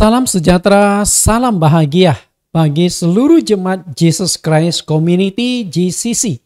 Salam sejahtera, salam bahagia bagi seluruh jemaat Jesus Christ Community GCC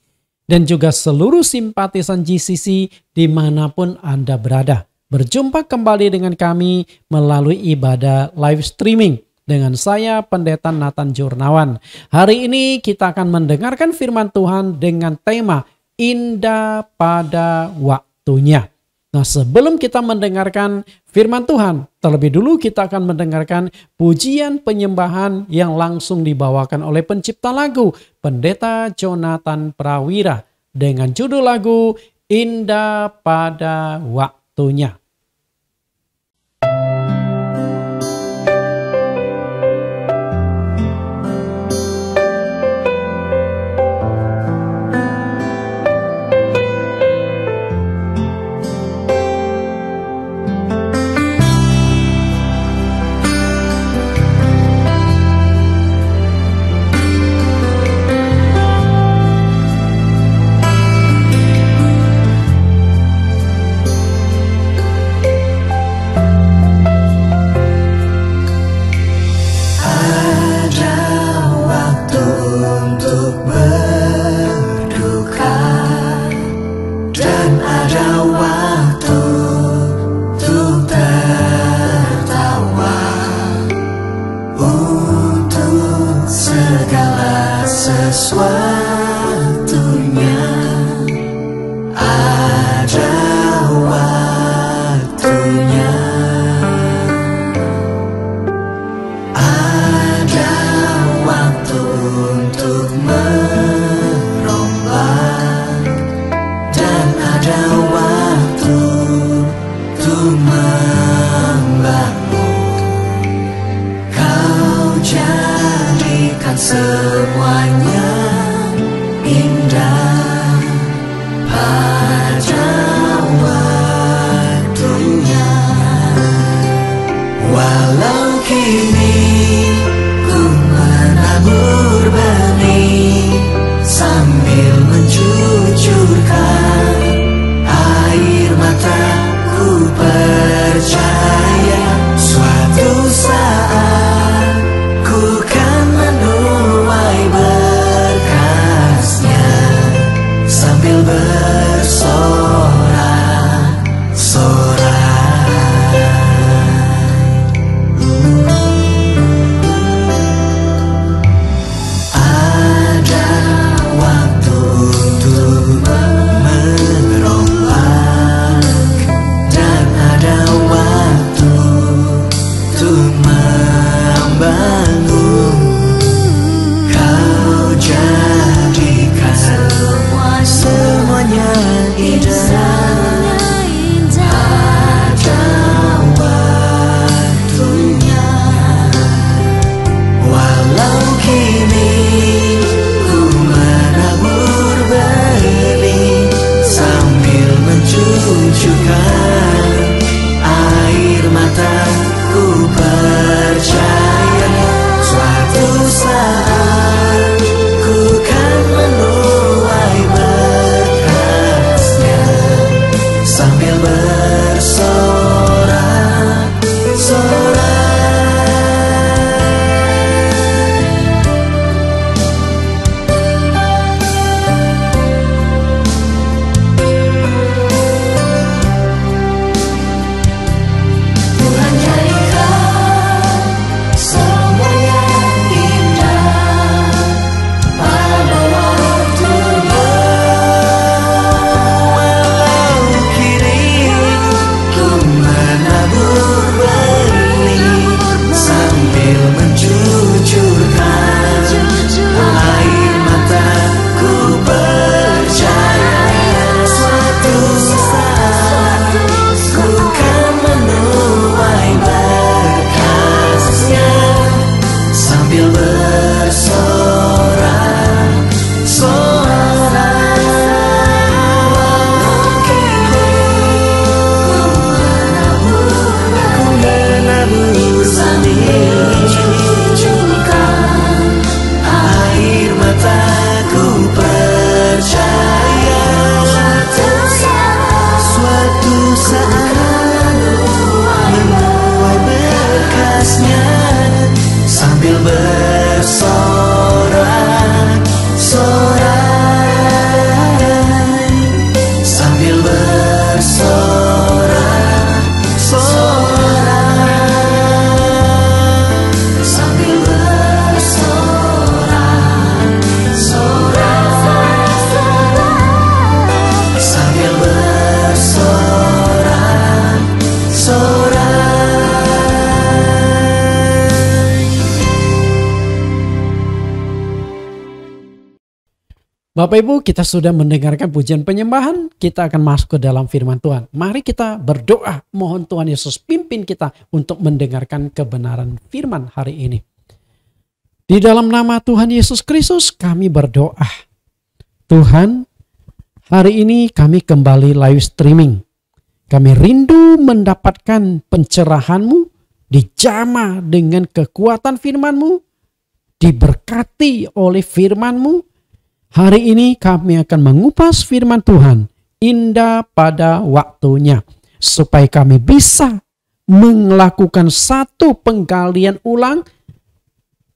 dan juga seluruh simpatisan GCC dimanapun Anda berada. Berjumpa kembali dengan kami melalui ibadah live streaming dengan saya Pendeta Nathan Jurnawan. Hari ini kita akan mendengarkan firman Tuhan dengan tema Indah pada Waktunya. Nah, sebelum kita mendengarkan firman Tuhan, terlebih dulu kita akan mendengarkan pujian penyembahan yang langsung dibawakan oleh pencipta lagu, Pendeta Jonathan Prawira, dengan judul lagu Indah pada Waktunya. Semuanya indah pada waktunya. Walau kini ku menabur benih sambil mencucurkan Bapak Ibu, kita sudah mendengarkan pujian penyembahan, kita akan masuk ke dalam firman Tuhan. Mari kita berdoa, mohon Tuhan Yesus pimpin kita untuk mendengarkan kebenaran firman hari ini. Di dalam nama Tuhan Yesus Kristus kami berdoa. Tuhan, hari ini kami kembali live streaming. Kami rindu mendapatkan pencerahan-Mu, dijamah dengan kekuatan firman-Mu, diberkati oleh firman-Mu. Hari ini kami akan mengupas firman Tuhan indah pada waktunya, supaya kami bisa melakukan satu penggalian ulang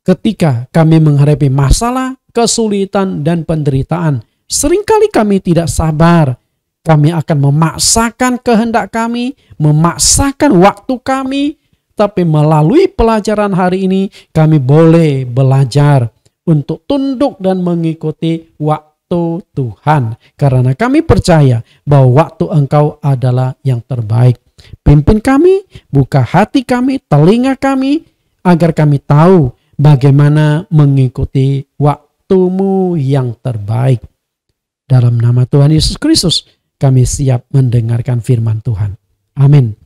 ketika kami menghadapi masalah, kesulitan, dan penderitaan. Seringkali kami tidak sabar. Kami akan memaksakan kehendak kami, memaksakan waktu kami, tapi melalui pelajaran hari ini kami boleh belajar untuk tunduk dan mengikuti waktu Tuhan. Karena kami percaya bahwa waktu Engkau adalah yang terbaik. Pimpin kami, buka hati kami, telinga kami, agar kami tahu bagaimana mengikuti waktu-Mu yang terbaik. Dalam nama Tuhan Yesus Kristus, kami siap mendengarkan firman Tuhan. Amin.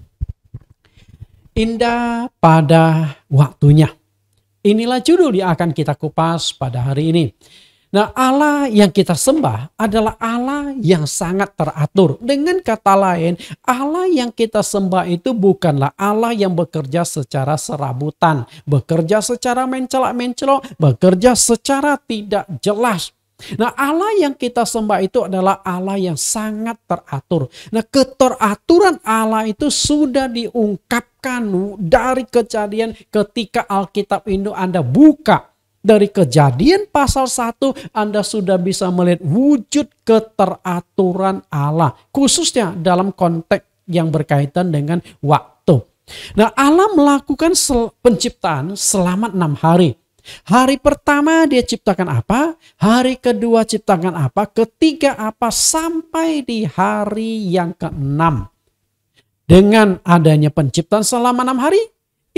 Indah pada waktunya. Inilah judul yang akan kita kupas pada hari ini. Nah, Allah yang kita sembah adalah Allah yang sangat teratur. Dengan kata lain, Allah yang kita sembah itu bukanlah Allah yang bekerja secara serabutan, bekerja secara mencelak-mencelok, bekerja secara tidak jelas. Nah, Allah yang kita sembah itu adalah Allah yang sangat teratur. Nah, keteraturan Allah itu sudah diungkapkan dari Kejadian ketika Alkitab ini Anda buka. Dari Kejadian pasal 1 Anda sudah bisa melihat wujud keteraturan Allah. Khususnya dalam konteks yang berkaitan dengan waktu. Nah, Allah melakukan penciptaan selama 6 hari. Hari pertama dia ciptakan apa? Hari kedua ciptakan apa? Ketiga apa? Sampai di hari yang ke-6. Dengan adanya penciptaan selama 6 hari,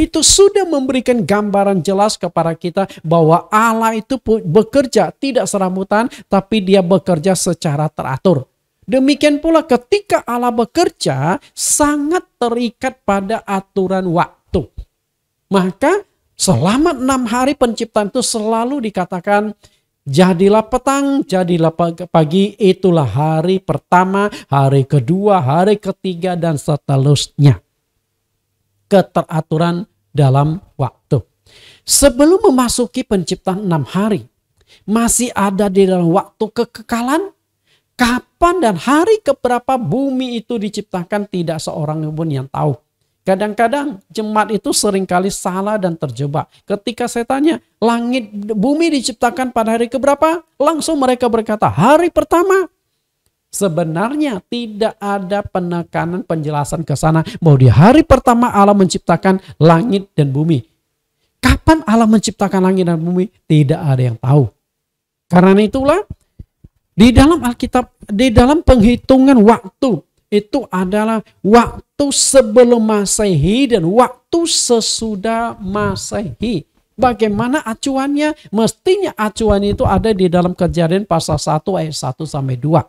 itu sudah memberikan gambaran jelas kepada kita bahwa Allah itu bekerja tidak serabutan, tapi dia bekerja secara teratur. Demikian pula ketika Allah bekerja sangat terikat pada aturan waktu. Maka selama 6 hari penciptaan itu selalu dikatakan jadilah petang, jadilah pagi, itulah hari pertama, hari kedua, hari ketiga, dan seterusnya. Keteraturan dalam waktu. Sebelum memasuki penciptaan 6 hari, masih ada di dalam waktu kekekalan. Kapan dan hari keberapa bumi itu diciptakan tidak seorang pun yang tahu. Kadang-kadang jemaat itu seringkali salah dan terjebak. Ketika saya tanya, langit bumi diciptakan pada hari keberapa? Langsung mereka berkata, hari pertama. Sebenarnya tidak ada penekanan penjelasan ke sana bahwa di hari pertama Allah menciptakan langit dan bumi. Kapan Allah menciptakan langit dan bumi? Tidak ada yang tahu. Karena itulah di dalam Alkitab, di dalam penghitungan waktu, itu adalah waktu sebelum Masehi dan waktu sesudah Masehi. Bagaimana acuannya? Mestinya acuan itu ada di dalam Kejadian pasal 1 ayat 1 sampai 2.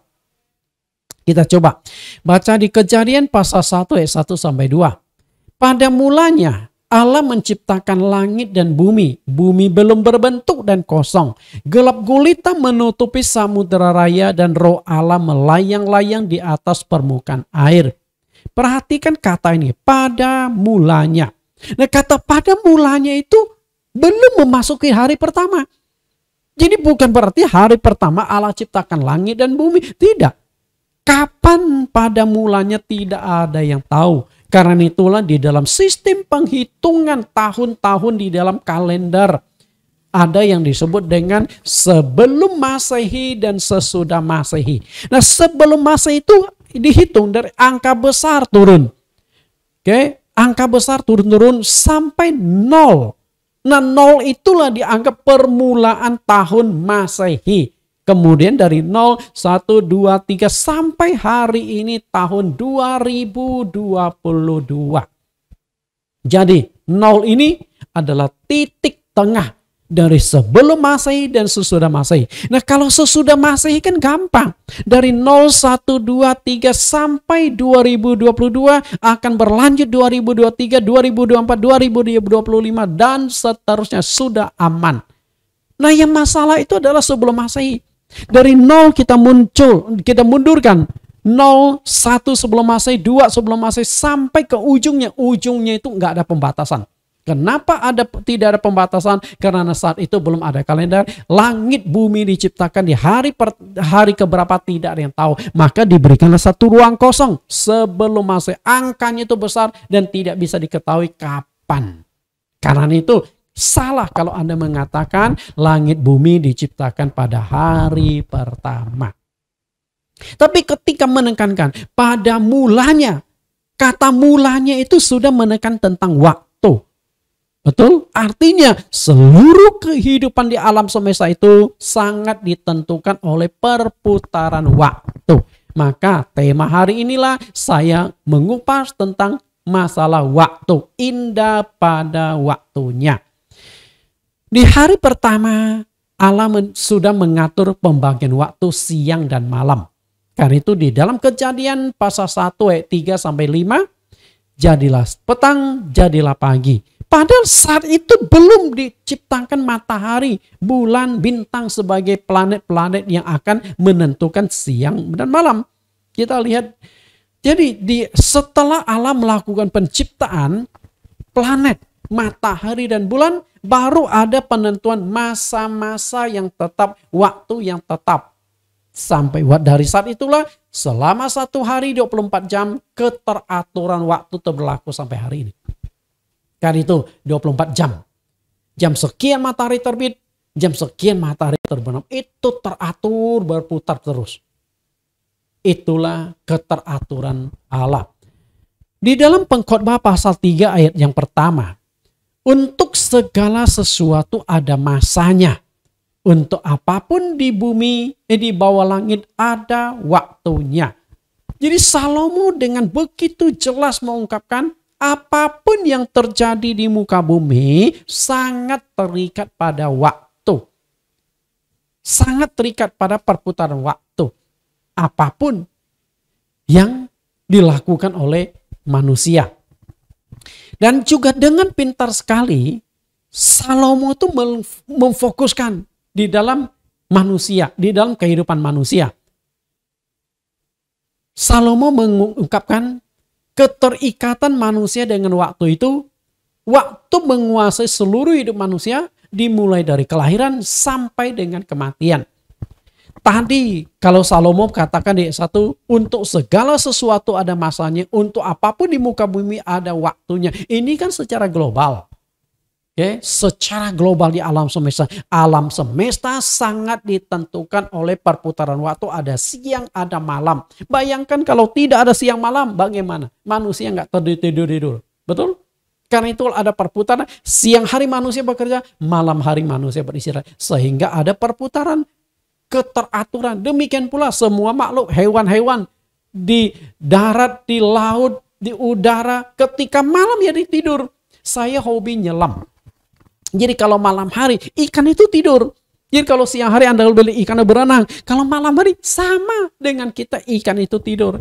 Kita coba baca di Kejadian pasal 1 ayat 1 sampai 2. Pada mulanya Allah menciptakan langit dan bumi. Bumi belum berbentuk dan kosong. Gelap gulita menutupi samudera raya dan roh Allah melayang-layang di atas permukaan air. Perhatikan kata ini, pada mulanya. Nah, kata pada mulanya itu belum memasuki hari pertama. Jadi bukan berarti hari pertama Allah ciptakan langit dan bumi. Tidak. Kapan pada mulanya tidak ada yang tahu. Karena itulah di dalam sistem penghitungan tahun-tahun di dalam kalender ada yang disebut dengan sebelum Masehi dan sesudah Masehi. Nah, sebelum Masehi itu dihitung dari angka besar turun. Oke, angka besar turun-turun sampai 0. Nah, 0 itulah dianggap permulaan tahun Masehi. Kemudian dari 0, 1, 2, 3 sampai hari ini tahun 2022. Jadi 0 ini adalah titik tengah. Dari sebelum Masehi dan sesudah Masehi. Nah, kalau sesudah Masehi kan gampang. Dari 0, 1, 2, 3 sampai 2022 akan berlanjut 2023, 2024, 2025 dan seterusnya, sudah aman. Nah, yang masalah itu adalah sebelum Masehi. Dari 0 kita mundurkan 0, 1 sebelum Masehi, 2 sebelum Masehi sampai ke ujungnya. Ujungnya itu nggak ada pembatasan. Kenapa tidak ada pembatasan? Karena saat itu belum ada kalender. Langit bumi diciptakan di hari keberapa tidak ada yang tahu. Maka diberikanlah satu ruang kosong sebelum Masehi. Angkanya itu besar dan tidak bisa diketahui kapan. Karena itu salah kalau Anda mengatakan langit bumi diciptakan pada hari pertama. Tapi ketika menekankan pada mulanya, kata mulanya itu sudah menekan tentang waktu. Betul? Artinya seluruh kehidupan di alam semesta itu sangat ditentukan oleh perputaran waktu. Maka tema hari inilah saya mengupas tentang masalah waktu. Indah pada waktunya. Di hari pertama Allah sudah mengatur pembagian waktu siang dan malam. Karena itu di dalam Kejadian pasal 1 ayat 3 sampai 5, jadilah petang, jadilah pagi. Padahal saat itu belum diciptakan matahari, bulan, bintang sebagai planet-planet yang akan menentukan siang dan malam. Kita lihat, jadi setelah Allah melakukan penciptaan planet, matahari dan bulan, baru ada penentuan masa-masa yang tetap, waktu yang tetap. Sampai dari saat itulah selama 1 hari 24 jam keteraturan waktu berlaku sampai hari ini. Karena itu 24 jam. Jam sekian matahari terbit, jam sekian matahari terbenam. Itu teratur berputar terus. Itulah keteraturan Allah. Di dalam Pengkhotbah pasal 3 ayat yang pertama. Untuk segala sesuatu ada masanya. Untuk apapun di bumi, di bawah langit ada waktunya. Jadi Salomo dengan begitu jelas mengungkapkan apapun yang terjadi di muka bumi sangat terikat pada waktu. Sangat terikat pada perputaran waktu. Apapun yang dilakukan oleh manusia. Dan juga dengan pintar sekali Salomo itu memfokuskan di dalam manusia, di dalam kehidupan manusia. Salomo mengungkapkan keterikatan manusia dengan waktu itu, waktu menguasai seluruh hidup manusia, dimulai dari kelahiran sampai dengan kematian. Tadi kalau Salomo katakan di ayat 1, untuk segala sesuatu ada masanya, untuk apapun di muka bumi ada waktunya. Ini kan secara global. Okay? Secara global di alam semesta. Alam semesta sangat ditentukan oleh perputaran waktu. Ada siang, ada malam. Bayangkan kalau tidak ada siang malam, bagaimana? Manusia nggak tidur. Betul? Karena itu ada perputaran. Siang hari manusia bekerja, malam hari manusia beristirahat. Sehingga ada perputaran, keteraturan. Demikian pula semua makhluk, hewan-hewan di darat, di laut, di udara. Ketika malam ya tidur. Saya hobi nyelam. Jadi kalau malam hari ikan itu tidur. Jadi kalau siang hari Anda beli ikan berenang. Kalau malam hari sama dengan kita, ikan itu tidur.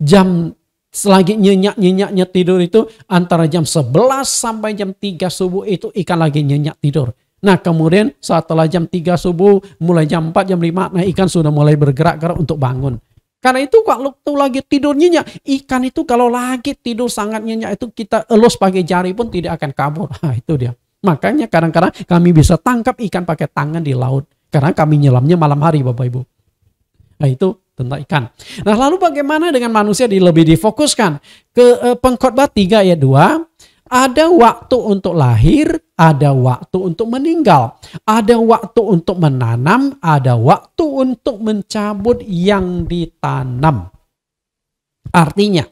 Jam selagi nyenyak-nyenyaknya tidur itu antara jam 11 sampai jam 3 subuh itu ikan lagi nyenyak tidur. Nah kemudian setelah jam 3 subuh mulai jam 4, jam 5 nah ikan sudah mulai bergerak-gerak untuk bangun. Karena itu kalau lagi tidur nyenyak, ikan itu kalau lagi tidur sangat nyenyak itu kita elus pakai jari pun tidak akan kabur. Nah itu dia. Makanya kadang-kadang kami bisa tangkap ikan pakai tangan di laut. Karena kami nyelamnya malam hari Bapak Ibu. Nah itu tentang ikan. Nah lalu bagaimana dengan manusia lebih difokuskan? Ke Pengkhotbah 3 ayat 2. Ada waktu untuk lahir, ada waktu untuk meninggal. Ada waktu untuk menanam, ada waktu untuk mencabut yang ditanam. Artinya,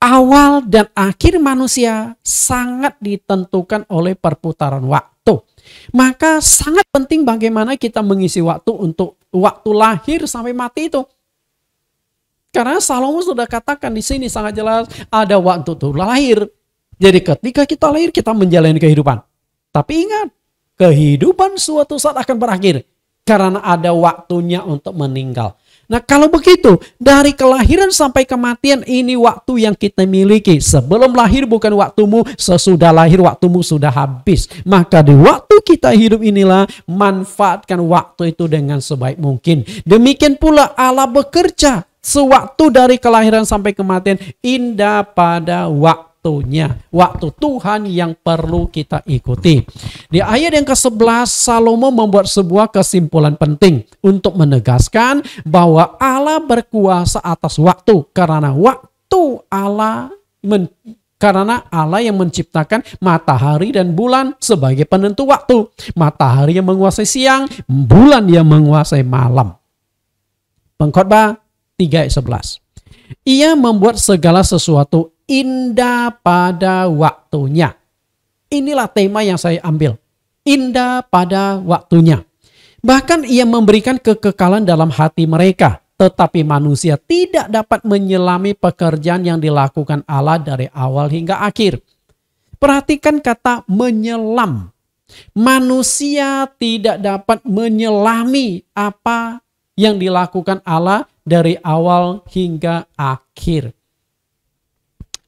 awal dan akhir manusia sangat ditentukan oleh perputaran waktu. Maka sangat penting bagaimana kita mengisi waktu untuk waktu lahir sampai mati itu. Karena Salomo sudah katakan di sini sangat jelas ada waktu untuk lahir. Jadi ketika kita lahir kita menjalani kehidupan. Tapi ingat, kehidupan suatu saat akan berakhir. Karena ada waktunya untuk meninggal. Nah kalau begitu, dari kelahiran sampai kematian ini waktu yang kita miliki. Sebelum lahir bukan waktumu, sesudah lahir waktumu sudah habis. Maka di waktu kita hidup inilah, manfaatkan waktu itu dengan sebaik mungkin. Demikian pula Allah bekerja. Sewaktu dari kelahiran sampai kematian, indah pada waktunya. Waktu Tuhan yang perlu kita ikuti. Di ayat yang ke-11, Salomo membuat sebuah kesimpulan penting untuk menegaskan bahwa Allah berkuasa atas waktu. Karena Allah yang menciptakan matahari dan bulan sebagai penentu waktu. Matahari yang menguasai siang, bulan yang menguasai malam. Pengkhotbah 3 ayat 11. Ia membuat segala sesuatu indah pada waktunya. Inilah tema yang saya ambil. Indah pada waktunya. Bahkan ia memberikan kekekalan dalam hati mereka. Tetapi manusia tidak dapat menyelami pekerjaan yang dilakukan Allah dari awal hingga akhir. Perhatikan kata menyelam. Manusia tidak dapat menyelami apa yang dilakukan Allah dari awal hingga akhir.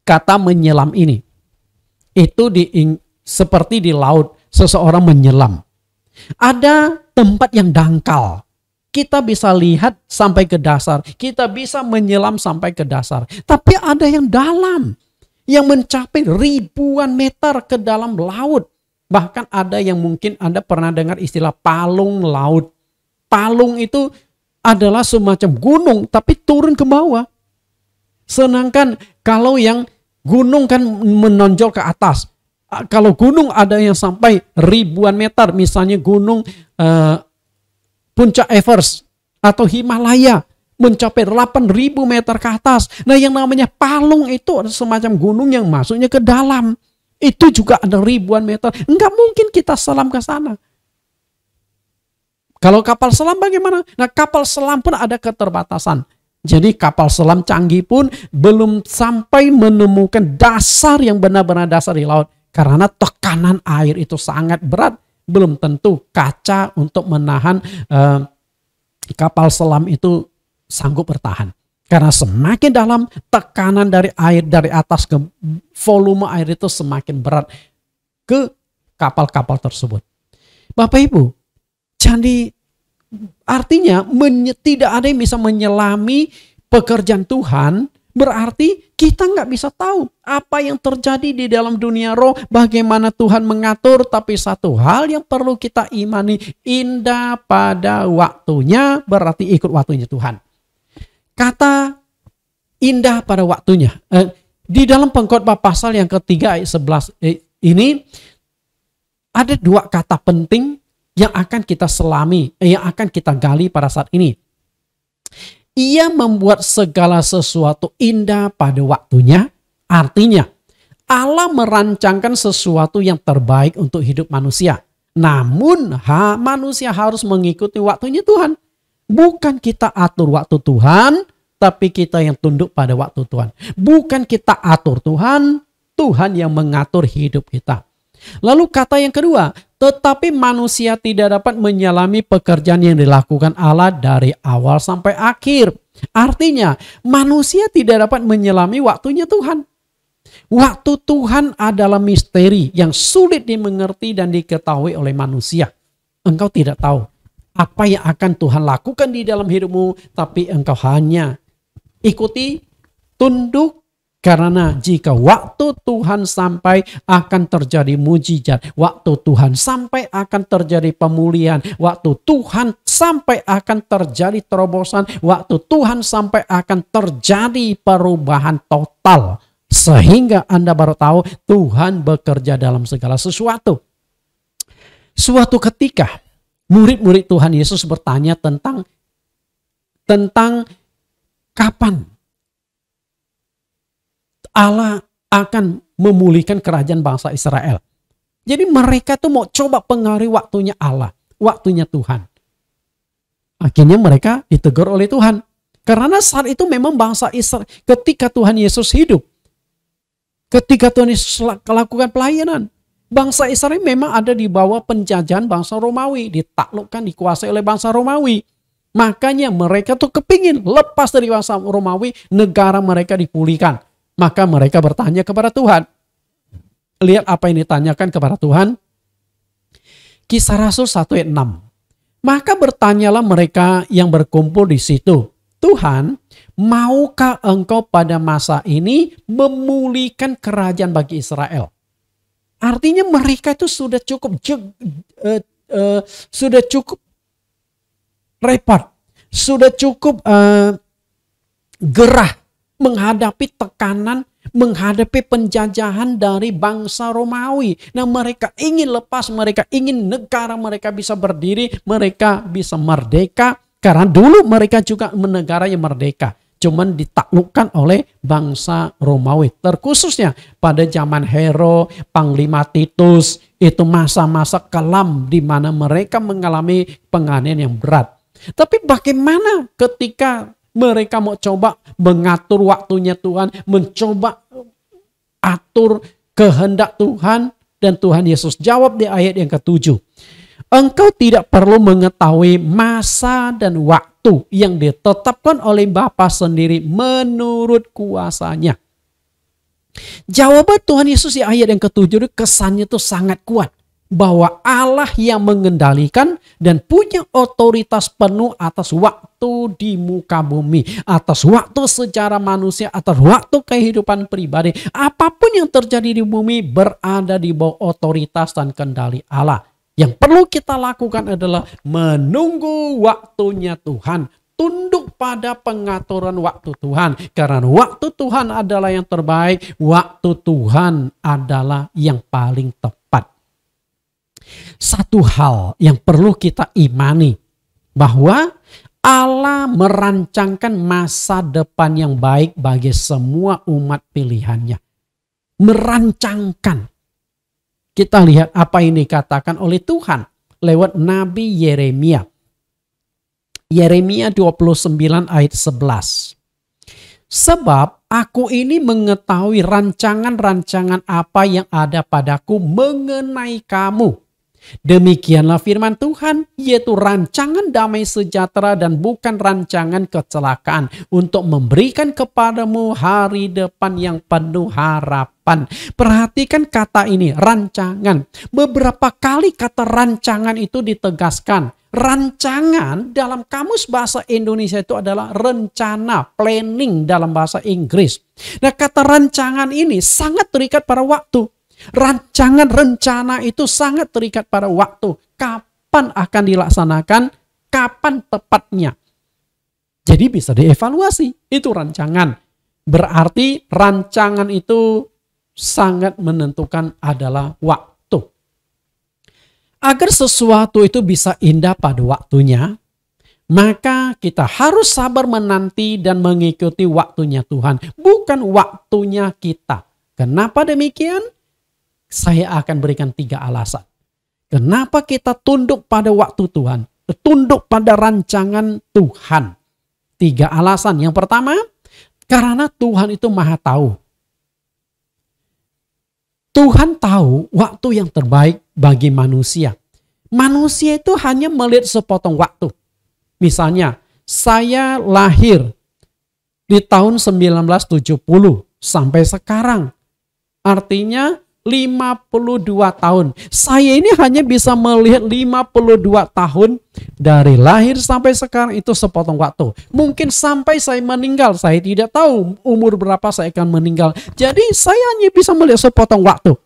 Kata menyelam ini, itu seperti di laut, seseorang menyelam. Ada tempat yang dangkal. Kita bisa lihat sampai ke dasar. Kita bisa menyelam sampai ke dasar. Tapi ada yang dalam, yang mencapai ribuan meter ke dalam laut. Bahkan ada yang mungkin Anda pernah dengar istilah palung laut. Palung itu adalah semacam gunung tapi turun ke bawah. Sedangkan kalau yang gunung kan menonjol ke atas. Kalau gunung ada yang sampai ribuan meter. Misalnya gunung Puncak Everest atau Himalaya. Mencapai 8.000 meter ke atas. Nah yang namanya palung itu ada semacam gunung yang masuknya ke dalam. Itu juga ada ribuan meter. Enggak mungkin kita selam ke sana. Kalau kapal selam bagaimana? Nah kapal selam pun ada keterbatasan. Jadi kapal selam canggih pun belum sampai menemukan dasar yang benar-benar dasar di laut. Karena tekanan air itu sangat berat. Belum tentu kaca untuk menahan kapal selam itu sanggup bertahan. Karena semakin dalam tekanan dari air dari atas ke volume air itu semakin berat ke kapal-kapal tersebut. Bapak Ibu, jadi artinya tidak ada yang bisa menyelami pekerjaan Tuhan. Berarti kita nggak bisa tahu apa yang terjadi di dalam dunia roh, bagaimana Tuhan mengatur. Tapi satu hal yang perlu kita imani, indah pada waktunya berarti ikut waktunya Tuhan. Kata indah pada waktunya. Di dalam Pengkhotbah pasal yang ketiga ayat 11 ini ada dua kata penting yang akan kita selami, yang akan kita gali pada saat ini. Ia membuat segala sesuatu indah pada waktunya. Artinya Allah merancangkan sesuatu yang terbaik untuk hidup manusia. Namun manusia harus mengikuti waktunya Tuhan. Bukan kita atur waktu Tuhan, tapi kita yang tunduk pada waktu Tuhan. Bukan kita atur Tuhan, Tuhan yang mengatur hidup kita. Lalu kata yang kedua, tetapi manusia tidak dapat menyelami pekerjaan yang dilakukan Allah dari awal sampai akhir. Artinya manusia tidak dapat menyelami waktunya Tuhan. Waktu Tuhan adalah misteri yang sulit dimengerti dan diketahui oleh manusia. Engkau tidak tahu apa yang akan Tuhan lakukan di dalam hidupmu, tapi engkau hanya ikuti, tunduk. Karena jika waktu Tuhan sampai akan terjadi mujizat, waktu Tuhan sampai akan terjadi pemulihan, waktu Tuhan sampai akan terjadi terobosan, waktu Tuhan sampai akan terjadi perubahan total. Sehingga Anda baru tahu Tuhan bekerja dalam segala sesuatu. Suatu ketika murid-murid Tuhan Yesus bertanya tentang kapan Allah akan memulihkan kerajaan bangsa Israel. Jadi mereka tuh mau coba pengaruhi waktunya Allah, waktunya Tuhan. Akhirnya mereka ditegur oleh Tuhan. Karena saat itu memang bangsa Israel, ketika Tuhan Yesus hidup, ketika Tuhan Yesus melakukan pelayanan, Bangsa Israel memang ada di bawah penjajahan bangsa Romawi, ditaklukkan, dikuasai oleh bangsa Romawi. Makanya mereka tuh kepingin lepas dari bangsa Romawi, negara mereka dipulihkan. Maka mereka bertanya kepada Tuhan. Lihat apa yang ditanyakan kepada Tuhan. Kisah Rasul 1 ayat 6. Maka bertanyalah mereka yang berkumpul di situ, Tuhan, maukah engkau pada masa ini memulihkan kerajaan bagi Israel? Artinya mereka itu sudah cukup repot, sudah cukup gerah menghadapi tekanan, menghadapi penjajahan dari bangsa Romawi. Nah, mereka ingin lepas, mereka ingin negara mereka bisa berdiri, mereka bisa merdeka. Karena dulu mereka juga negara yang merdeka, cuman ditaklukkan oleh bangsa Romawi. Terkhususnya pada zaman Hero, Panglima Titus, itu masa-masa kelam di mana mereka mengalami penganiayaan yang berat. Tapi bagaimana ketika mereka mau coba mengatur waktunya Tuhan, mencoba atur kehendak Tuhan, dan Tuhan Yesus jawab di ayat yang ke-7. Engkau tidak perlu mengetahui masa dan waktu yang ditetapkan oleh Bapa sendiri menurut kuasanya. Jawaban Tuhan Yesus di ayat yang ke-7 kesannya itu sangat kuat. Bahwa Allah yang mengendalikan dan punya otoritas penuh atas waktu di muka bumi. Atas waktu secara manusia, atas waktu kehidupan pribadi. Apapun yang terjadi di bumi berada di bawah otoritas dan kendali Allah. Yang perlu kita lakukan adalah menunggu waktunya Tuhan. Tunduk pada pengaturan waktu Tuhan. Karena waktu Tuhan adalah yang terbaik. Waktu Tuhan adalah yang paling tepat. Satu hal yang perlu kita imani, bahwa Allah merancangkan masa depan yang baik bagi semua umat pilihannya. Merancangkan. Kita lihat apa yang dikatakan oleh Tuhan lewat Nabi Yeremia. Yeremia 29 ayat 11. Sebab aku ini mengetahui rancangan-rancangan apa yang ada padaku mengenai kamu. Demikianlah firman Tuhan, yaitu rancangan damai sejahtera dan bukan rancangan kecelakaan, untuk memberikan kepadamu hari depan yang penuh harapan. Perhatikan kata ini, rancangan. Beberapa kali kata rancangan itu ditegaskan. Rancangan dalam kamus bahasa Indonesia itu adalah rencana, planning dalam bahasa Inggris. Nah, kata rancangan ini sangat terikat pada waktu. Rancangan rencana itu sangat terikat pada waktu. Kapan akan dilaksanakan, kapan tepatnya. Jadi bisa dievaluasi, itu rancangan. Berarti rancangan itu sangat menentukan adalah waktu. Agar sesuatu itu bisa indah pada waktunya, maka kita harus sabar menanti dan mengikuti waktunya Tuhan, bukan waktunya kita. Kenapa demikian? Saya akan berikan 3 alasan. Kenapa kita tunduk pada waktu Tuhan? Tunduk pada rancangan Tuhan. 3 alasan. Yang pertama, karena Tuhan itu maha tahu. Tuhan tahu waktu yang terbaik bagi manusia. Manusia itu hanya melihat sepotong waktu. Misalnya, saya lahir di tahun 1970 sampai sekarang. Artinya 52 tahun. Saya ini hanya bisa melihat 52 tahun dari lahir sampai sekarang, itu sepotong waktu. Mungkin sampai saya meninggal, saya tidak tahu umur berapa saya akan meninggal. Jadi saya hanya bisa melihat sepotong waktu.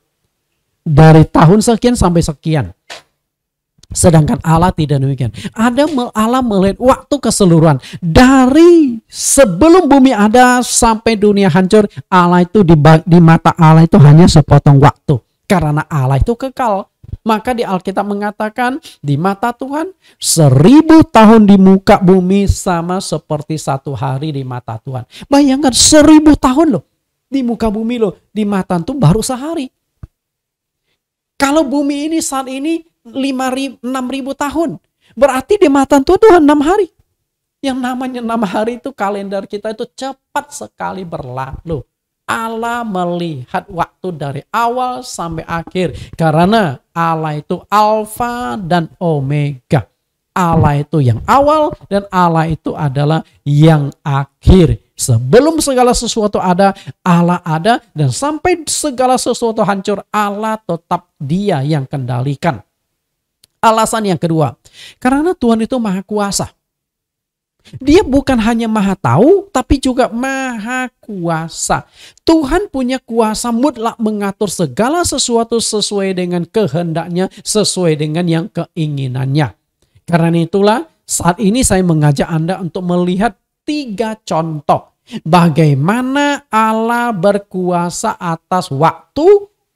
Dari tahun sekian sampai sekian. Sedangkan Allah tidak demikian. Allah melihat waktu keseluruhan. Dari sebelum bumi ada sampai dunia hancur, Allah itu di mata Allah itu hanya sepotong waktu. Karena Allah itu kekal. Maka di Alkitab mengatakan, di mata Tuhan 1000 tahun di muka bumi sama seperti 1 hari di mata Tuhan. Bayangkan 1000 tahun loh di muka bumi loh, di mata Tuhan baru sehari. Kalau bumi ini saat ini 6.000 tahun. Berarti di mata Tuhan 6 hari. Yang namanya 6 hari itu kalender kita itu cepat sekali berlalu. Allah melihat waktu dari awal sampai akhir. Karena Allah itu Alfa dan Omega. Allah itu yang awal dan Allah itu adalah yang akhir. Sebelum segala sesuatu ada, Allah ada. Dan sampai segala sesuatu hancur, Allah tetap Dia yang kendalikan. Alasan yang kedua, karena Tuhan itu maha kuasa. Dia bukan hanya maha tahu, tapi juga maha kuasa. Tuhan punya kuasa mutlak mengatur segala sesuatu sesuai dengan kehendaknya, sesuai dengan yang keinginannya. Karena itulah saat ini saya mengajak Anda untuk melihat 3 contoh. Bagaimana Allah berkuasa atas waktu,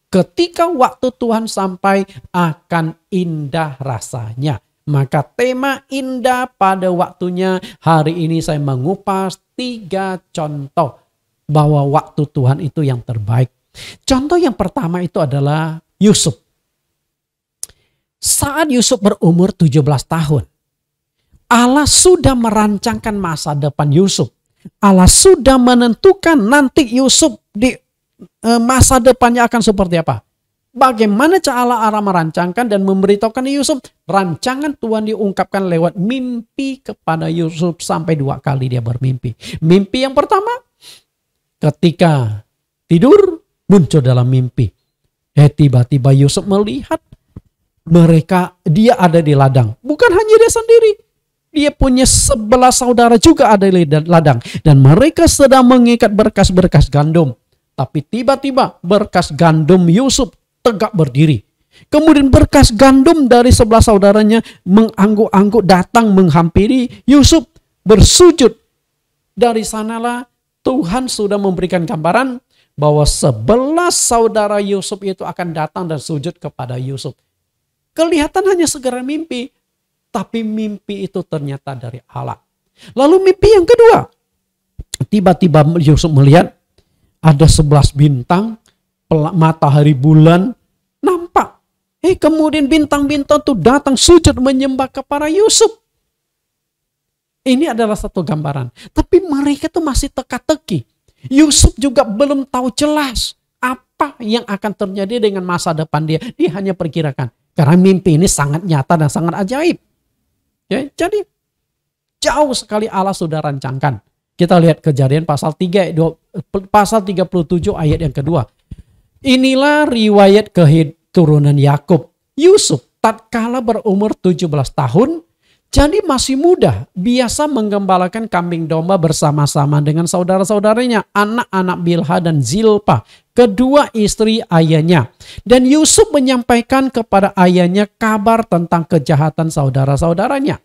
ketika waktu Tuhan sampai akan indah rasanya. Maka tema indah pada waktunya hari ini saya mengupas 3 contoh bahwa waktu Tuhan itu yang terbaik. Contoh yang pertama itu adalah Yusuf. Saat Yusuf berumur 17 tahun, Allah sudah merancangkan masa depan Yusuf. Allah sudah menentukan nanti Yusuf di masa depannya akan seperti apa. Bagaimana cara Allah merancangkan dan memberitahukan Yusuf? Rancangan Tuhan diungkapkan lewat mimpi kepada Yusuf sampai 2 kali dia bermimpi. Mimpi yang pertama, ketika tidur muncul dalam mimpi. Tiba-tiba Yusuf melihat dia ada di ladang. Bukan hanya dia sendiri. Dia punya 11 saudara juga ada di ladang. Dan mereka sedang mengikat berkas-berkas gandum. Tapi tiba-tiba berkas gandum Yusuf tegak berdiri. Kemudian berkas gandum dari 11 saudaranya mengangguk-angguk datang menghampiri Yusuf bersujud. Dari sanalah Tuhan sudah memberikan gambaran bahwa 11 saudara Yusuf itu akan datang dan sujud kepada Yusuf. Kelihatan hanya segera mimpi, tapi mimpi itu ternyata dari Allah. Lalu mimpi yang kedua, tiba-tiba Yusuf melihat ada 11 bintang, matahari, bulan nampak. Kemudian bintang-bintang itu datang sujud menyembah kepada Yusuf. Ini adalah satu gambaran. Tapi mereka itu masih teka-teki. Yusuf juga belum tahu jelas apa yang akan terjadi dengan masa depan dia. Dia hanya perkirakan. Karena mimpi ini sangat nyata dan sangat ajaib. Ya, jadi jauh sekali Allah sudah rancangkan. Kita lihat Kejadian pasal 37 ayat yang kedua. Inilah riwayat keturunan Yakub. Yusuf tatkala berumur 17 tahun, jadi masih muda, biasa menggembalakan kambing domba bersama-sama dengan saudara-saudaranya, anak-anak Bilha dan Zilpa, kedua istri ayahnya. Dan Yusuf menyampaikan kepada ayahnya kabar tentang kejahatan saudara-saudaranya.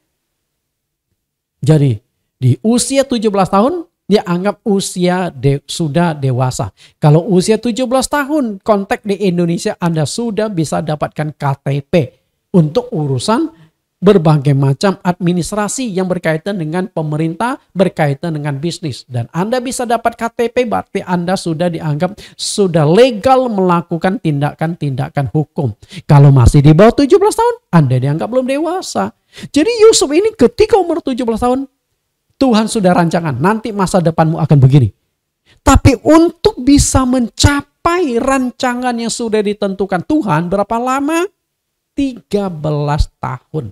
Jadi di usia 17 tahun, dia anggap usia sudah dewasa. Kalau usia 17 tahun, konteks di Indonesia Anda sudah bisa dapatkan KTP untuk urusan berbagai macam administrasi yang berkaitan dengan pemerintah, berkaitan dengan bisnis. Dan Anda bisa dapat KTP, berarti Anda sudah dianggap sudah legal melakukan tindakan-tindakan hukum. Kalau masih di bawah 17 tahun, Anda dianggap belum dewasa. Jadi Yusuf ini ketika umur 17 tahun, Tuhan sudah rancangan, nanti masa depanmu akan begini. Tapi untuk bisa mencapai rancangan yang sudah ditentukan Tuhan, berapa lama? 13 tahun.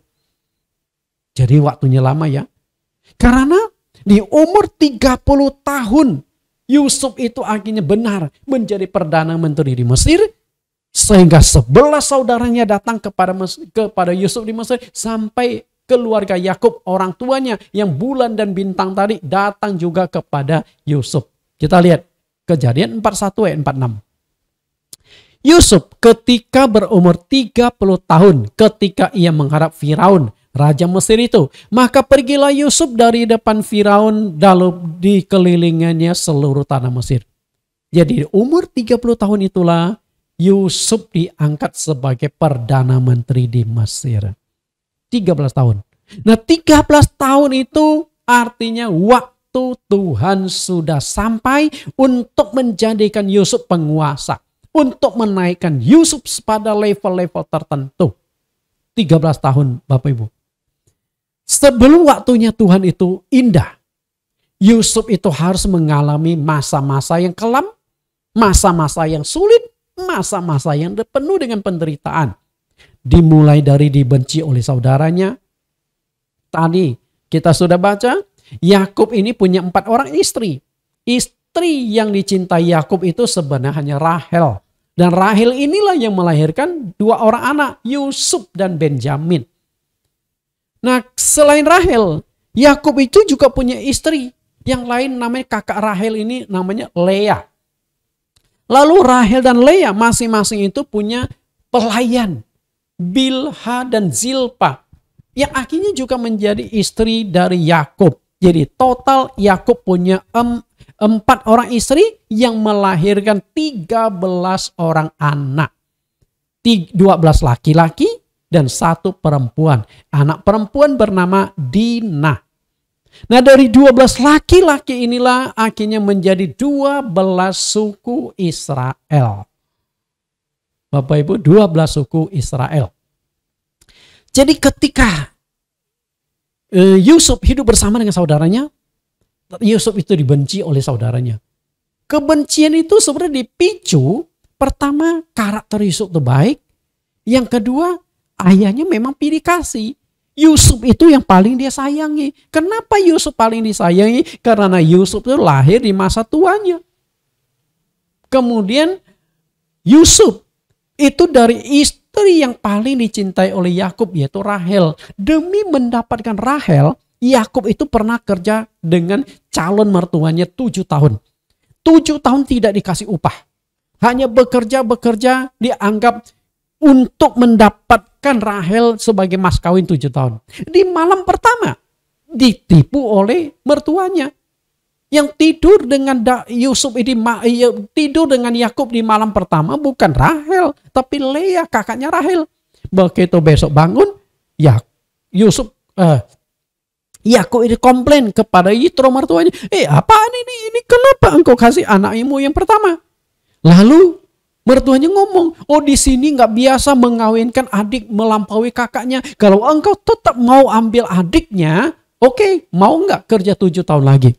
Jadi waktunya lama ya. Karena di umur 30 tahun Yusuf itu akhirnya benar menjadi Perdana Menteri di Mesir. Sehingga 11 saudaranya datang kepada Yusuf di Mesir. Sampai keluarga Yakub, orang tuanya yang bulan dan bintang tadi datang juga kepada Yusuf. Kita lihat Kejadian 41 ayat 46. Yusuf ketika berumur 30 tahun ketika ia menghadap Firaun, raja Mesir itu. Maka pergilah Yusuf dari depan Firaun lalu dikelilingannya seluruh tanah Mesir. Jadi di umur 30 tahun itulah Yusuf diangkat sebagai Perdana Menteri di Mesir. 13 tahun. Nah 13 tahun itu artinya waktu Tuhan sudah sampai untuk menjadikan Yusuf penguasa. Untuk menaikkan Yusuf pada level-level tertentu. 13 tahun Bapak Ibu. Sebelum waktunya Tuhan itu indah, Yusuf itu harus mengalami masa-masa yang kelam, Masa-masa yang sulit, masa-masa yang penuh dengan penderitaan. Dimulai dari dibenci oleh saudaranya. Tadi kita sudah baca, Yakub ini punya 4 orang istri. Istri yang dicintai Yakub itu sebenarnya hanya Rahel. Dan Rahel inilah yang melahirkan 2 orang anak, Yusuf dan Benjamin. Nah, selain Rahel, Yakub itu juga punya istri yang lain, namanya kakak Rahel ini namanya Leah. Lalu Rahel dan Leah masing-masing itu punya pelayan, Bilha dan Zilpa, yang akhirnya juga menjadi istri dari Yakub. Jadi total Yakub punya 4 orang istri yang melahirkan 13 orang anak. 12 laki-laki dan 1 perempuan. Anak perempuan bernama Dina. Nah, dari 12 laki-laki inilah akhirnya menjadi 12 suku Israel. Bapak Ibu, 12 suku Israel. Jadi ketika Yusuf hidup bersama dengan saudaranya, Yusuf itu dibenci oleh saudaranya. Kebencian itu sebenarnya dipicu, pertama karakter Yusuf itu baik, yang kedua ayahnya memang pilih kasih. Yusuf itu yang paling dia sayangi. Kenapa Yusuf paling disayangi? Karena Yusuf itu lahir di masa tuanya. Kemudian Yusuf itu dari istri yang paling dicintai oleh Yakub, yaitu Rahel. Demi mendapatkan Rahel, Yakub itu pernah kerja dengan calon mertuanya 7 tahun. 7 tahun tidak dikasih upah. Hanya bekerja dianggap untuk mendapatkan Rahel sebagai mas kawin 7 tahun. Di malam pertama ditipu oleh mertuanya. Yang tidur dengan Yusuf ini, tidur dengan Yakub di malam pertama bukan Rahel, tapi Leah, kakaknya Rahel. Begitu besok bangun, ya Yusuf Yakub ini komplain kepada Yitro mertuanya, apaan ini kenapa engkau kasih anakmu yang pertama? Lalu mertuanya ngomong, di sini nggak biasa mengawinkan adik melampaui kakaknya. Kalau engkau tetap mau ambil adiknya, oke, mau nggak kerja 7 tahun lagi?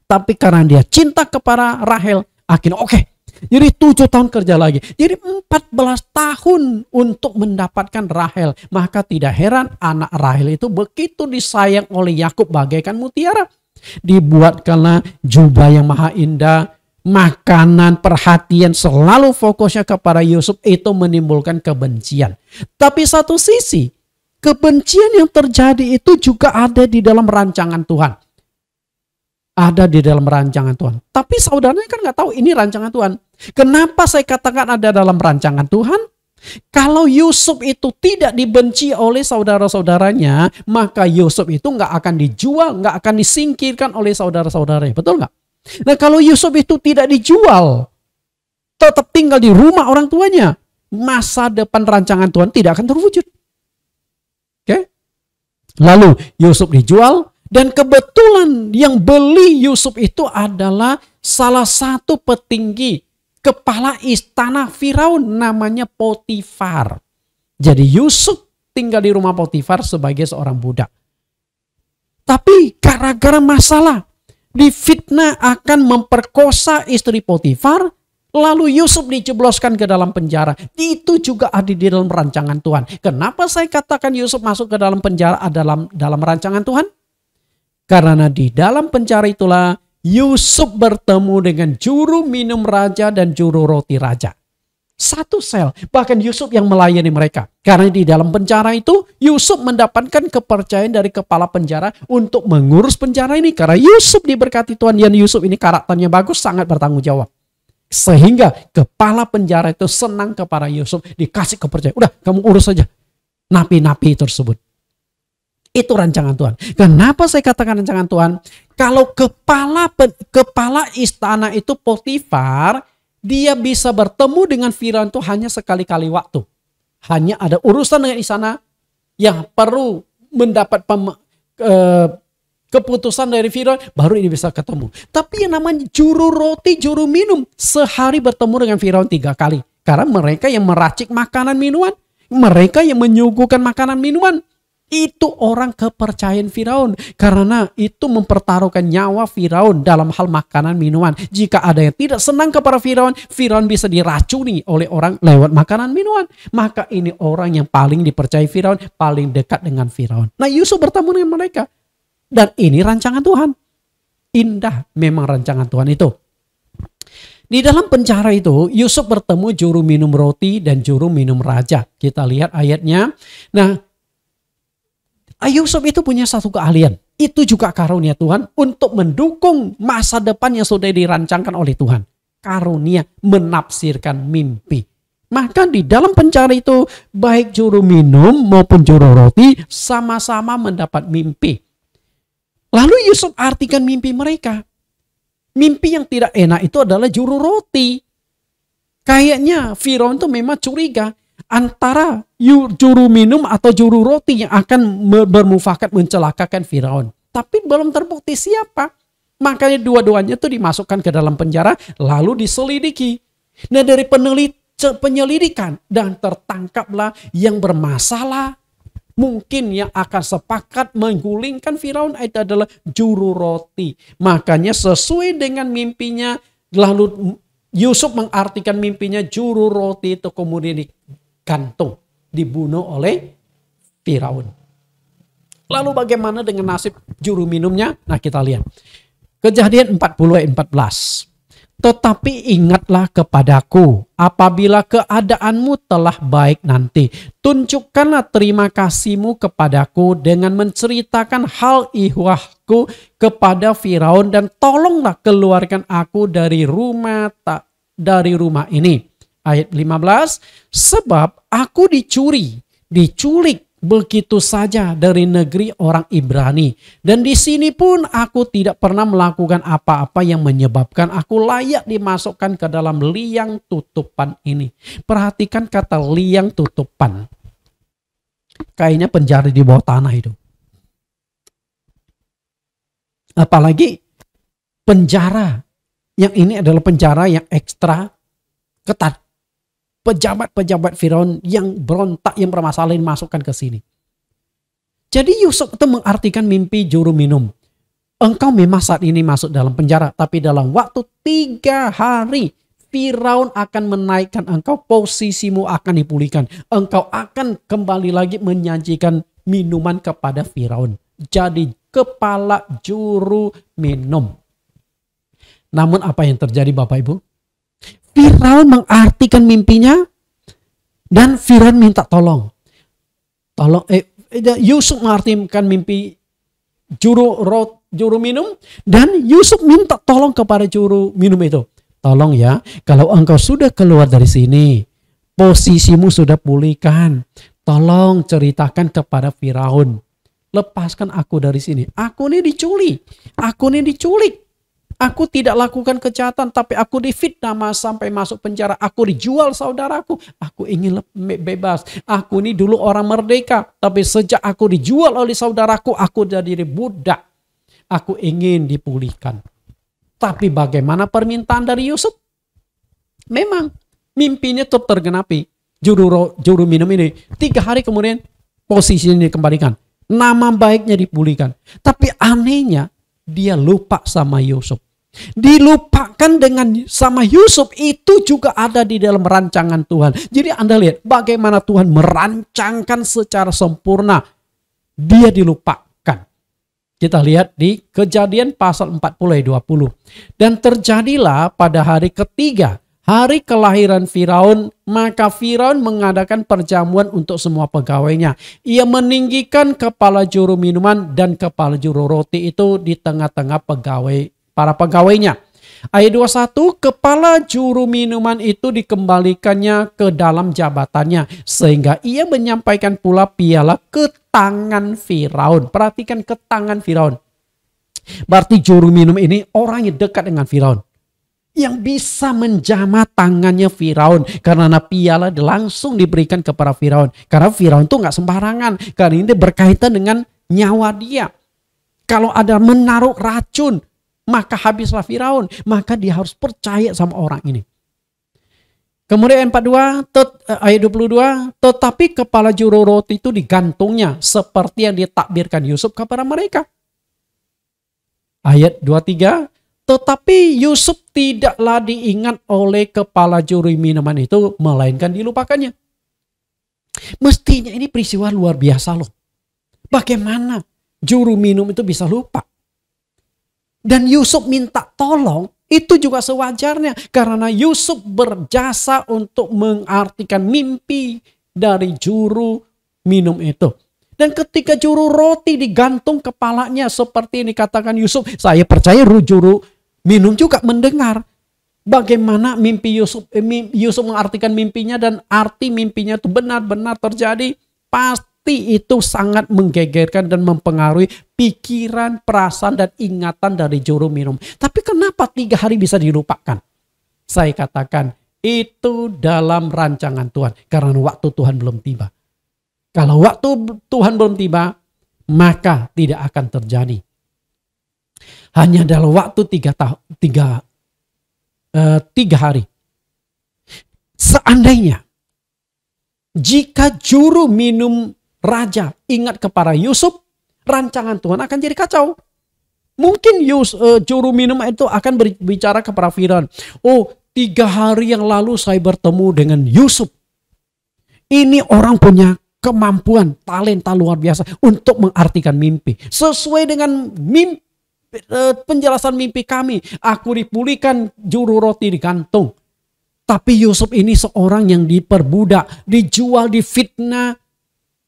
Tapi karena dia cinta kepada Rahel, akhirnya oke. Jadi 7 tahun kerja lagi. Jadi 14 tahun untuk mendapatkan Rahel. Maka tidak heran anak Rahel itu begitu disayang oleh Yakub bagaikan mutiara. Dibuatkanlah jubah yang maha indah, makanan, perhatian, selalu fokusnya kepada Yusuf, itu menimbulkan kebencian. Tapi satu sisi, kebencian yang terjadi itu juga ada di dalam rancangan Tuhan. Ada di dalam rancangan Tuhan. Tapi saudaranya kan nggak tahu ini rancangan Tuhan. Kenapa saya katakan ada dalam rancangan Tuhan? Kalau Yusuf itu tidak dibenci oleh saudara-saudaranya, maka Yusuf itu nggak akan dijual, nggak akan disingkirkan oleh saudara-saudaranya. Betul nggak? Nah, kalau Yusuf itu tidak dijual, tetap tinggal di rumah orang tuanya, masa depan rancangan Tuhan tidak akan terwujud. Oke? Lalu Yusuf dijual, dan kebetulan yang beli Yusuf itu adalah salah satu petinggi kepala istana Firaun, namanya Potifar. Jadi Yusuf tinggal di rumah Potifar sebagai seorang budak. Tapi gara-gara masalah, difitnah akan memperkosa istri Potifar, lalu Yusuf dijebloskan ke dalam penjara. Itu juga ada di dalam rancangan Tuhan. Kenapa saya katakan Yusuf masuk ke dalam penjara dalam rancangan Tuhan? Karena di dalam penjara itulah Yusuf bertemu dengan juru minum raja dan juru roti raja. Satu sel, bahkan Yusuf yang melayani mereka. Karena di dalam penjara itu Yusuf mendapatkan kepercayaan dari kepala penjara untuk mengurus penjara ini. Karena Yusuf diberkati Tuhan, dan Yusuf ini karakternya bagus, sangat bertanggung jawab. Sehingga kepala penjara itu senang kepada Yusuf, dikasih kepercayaan. Udah, kamu urus saja napi-napi tersebut. Itu rancangan Tuhan. Kenapa saya katakan rancangan Tuhan? Kalau kepala istana itu Potifar, dia bisa bertemu dengan Firaun itu hanya sekali-kali waktu. Hanya ada urusan dengan istana yang perlu mendapat keputusan dari Firaun, baru ini bisa ketemu. Tapi yang namanya juru roti, juru minum, sehari bertemu dengan Firaun 3 kali. Karena mereka yang meracik makanan minuman, mereka yang menyuguhkan makanan minuman. Itu orang kepercayaan Firaun. Karena itu mempertaruhkan nyawa Firaun dalam hal makanan minuman. Jika ada yang tidak senang kepada Firaun, Firaun bisa diracuni oleh orang lewat makanan minuman. Maka ini orang yang paling dipercayai Firaun, paling dekat dengan Firaun. Nah, Yusuf bertemu dengan mereka. Dan ini rancangan Tuhan. Indah memang rancangan Tuhan itu. Di dalam penjara itu, Yusuf bertemu juru minum roti dan juru minum raja. Kita lihat ayatnya. Nah, Yusuf itu punya satu keahlian. Itu juga karunia Tuhan untuk mendukung masa depan yang sudah dirancangkan oleh Tuhan. Karunia menafsirkan mimpi. Maka di dalam penjara itu, baik juru minum maupun juru roti sama-sama mendapat mimpi. Lalu Yusuf artikan mimpi mereka. Mimpi yang tidak enak itu adalah juru roti. Kayaknya Firaun itu memang curiga antara juru minum atau juru roti yang akan bermufakat mencelakakan Firaun. Tapi belum terbukti siapa. Makanya dua-duanya itu dimasukkan ke dalam penjara lalu diselidiki. Nah, dari penyelidikan dan tertangkaplah yang bermasalah. Mungkin yang akan sepakat menggulingkan Firaun itu adalah juru roti. Makanya sesuai dengan mimpinya, lalu Yusuf mengartikan mimpinya, juru roti itu kemudian digantung, dibunuh oleh Firaun. Lalu bagaimana dengan nasib juru minumnya? Nah, kita lihat. Kejadian 40 ayat 14. Tetapi ingatlah kepadaku apabila keadaanmu telah baik nanti. Tunjukkanlah terima kasihmu kepadaku dengan menceritakan hal ihwahku kepada Firaun dan tolonglah keluarkan aku dari rumah ini. Ayat 15, sebab aku diculik begitu saja dari negeri orang Ibrani. Dan di sini pun aku tidak pernah melakukan apa-apa yang menyebabkan aku layak dimasukkan ke dalam liang tutupan ini. Perhatikan kata liang tutupan. Kayaknya penjara di bawah tanah itu. Apalagi penjara yang ini adalah penjara yang ekstra ketat. Pejabat-pejabat Firaun yang berontak, yang bermasalah dimasukkan ke sini. Jadi Yusuf itu mengartikan mimpi juru minum. Engkau memang saat ini masuk dalam penjara, tapi dalam waktu 3 hari Firaun akan menaikkan engkau, posisimu akan dipulihkan. Engkau akan kembali lagi menyajikan minuman kepada Firaun. Jadi kepala juru minum. Namun apa yang terjadi Bapak Ibu? Firaun mengartikan mimpinya dan Firaun minta tolong. Yusuf mengartikan mimpi juru minum dan Yusuf minta tolong kepada juru minum itu. Tolong ya, kalau engkau sudah keluar dari sini, posisimu sudah pulihkan. Tolong ceritakan kepada Firaun. Lepaskan aku dari sini. Aku ini diculik. Aku tidak lakukan kejahatan, tapi aku difitnah sampai masuk penjara. Aku dijual saudaraku. Aku ingin bebas. Aku ini dulu orang merdeka, tapi sejak aku dijual oleh saudaraku, aku jadi budak. Aku ingin dipulihkan. Tapi bagaimana permintaan dari Yusuf? Memang mimpinya tergenapi. Juru minum ini 3 hari kemudian posisinya dikembalikan. Nama baiknya dipulihkan. Tapi anehnya dia lupa sama Yusuf. Dilupakan sama Yusuf itu juga ada di dalam rancangan Tuhan. Jadi Anda lihat bagaimana Tuhan merancangkan secara sempurna. Dia dilupakan. Kita lihat di Kejadian pasal 40 ayat 20. Dan terjadilah pada hari ketiga, hari kelahiran Firaun, maka Firaun mengadakan perjamuan untuk semua pegawainya. Ia meninggikan kepala juru minuman dan kepala juru roti itu di tengah-tengah para pegawainya. Ayat 21, kepala juru minuman itu dikembalikannya ke dalam jabatannya, sehingga ia menyampaikan pula piala ke tangan Firaun. Perhatikan, ke tangan Firaun. Berarti juru minum ini orang yang dekat dengan Firaun, yang bisa menjamah tangannya Firaun, karena piala langsung diberikan kepada Firaun. Karena Firaun itu nggak sembarangan, karena ini berkaitan dengan nyawa dia. Kalau ada menaruh racun, maka habislah Firaun. Maka dia harus percaya sama orang ini. Kemudian ayat 42, ayat 22, tetapi kepala juru roti itu digantungnya seperti yang ditakbirkan Yusuf kepada mereka. Ayat 23, tetapi Yusuf tidaklah diingat oleh kepala juru minuman itu, melainkan dilupakannya. Mestinya ini peristiwa luar biasa loh. Bagaimana juru minum itu bisa lupa? Dan Yusuf minta tolong, itu juga sewajarnya. Karena Yusuf berjasa untuk mengartikan mimpi dari juru minum itu. Dan ketika juru roti digantung kepalanya seperti yang dikatakan Yusuf, saya percaya juru minum juga mendengar bagaimana mimpi Yusuf. Yusuf mengartikan mimpinya dan arti mimpinya itu benar-benar terjadi. Pasti itu sangat menggegerkan dan mempengaruhi pikiran, perasaan, dan ingatan dari juru minum. Tapi kenapa 3 hari bisa dilupakan? Saya katakan itu dalam rancangan Tuhan. Karena waktu Tuhan belum tiba. Kalau waktu Tuhan belum tiba, maka tidak akan terjadi. Hanya dalam waktu 3 hari. Seandainya jika juru minum raja ingat kepada Yusuf, rancangan Tuhan akan jadi kacau. Mungkin juru minum itu akan berbicara kepada Firaun, oh 3 hari yang lalu saya bertemu dengan Yusuf. Ini orang punya kemampuan, talenta luar biasa untuk mengartikan mimpi. Sesuai dengan penjelasan mimpi kami, aku dipulihkan juru roti digantung. Tapi Yusuf ini seorang yang diperbudak, dijual, difitnah,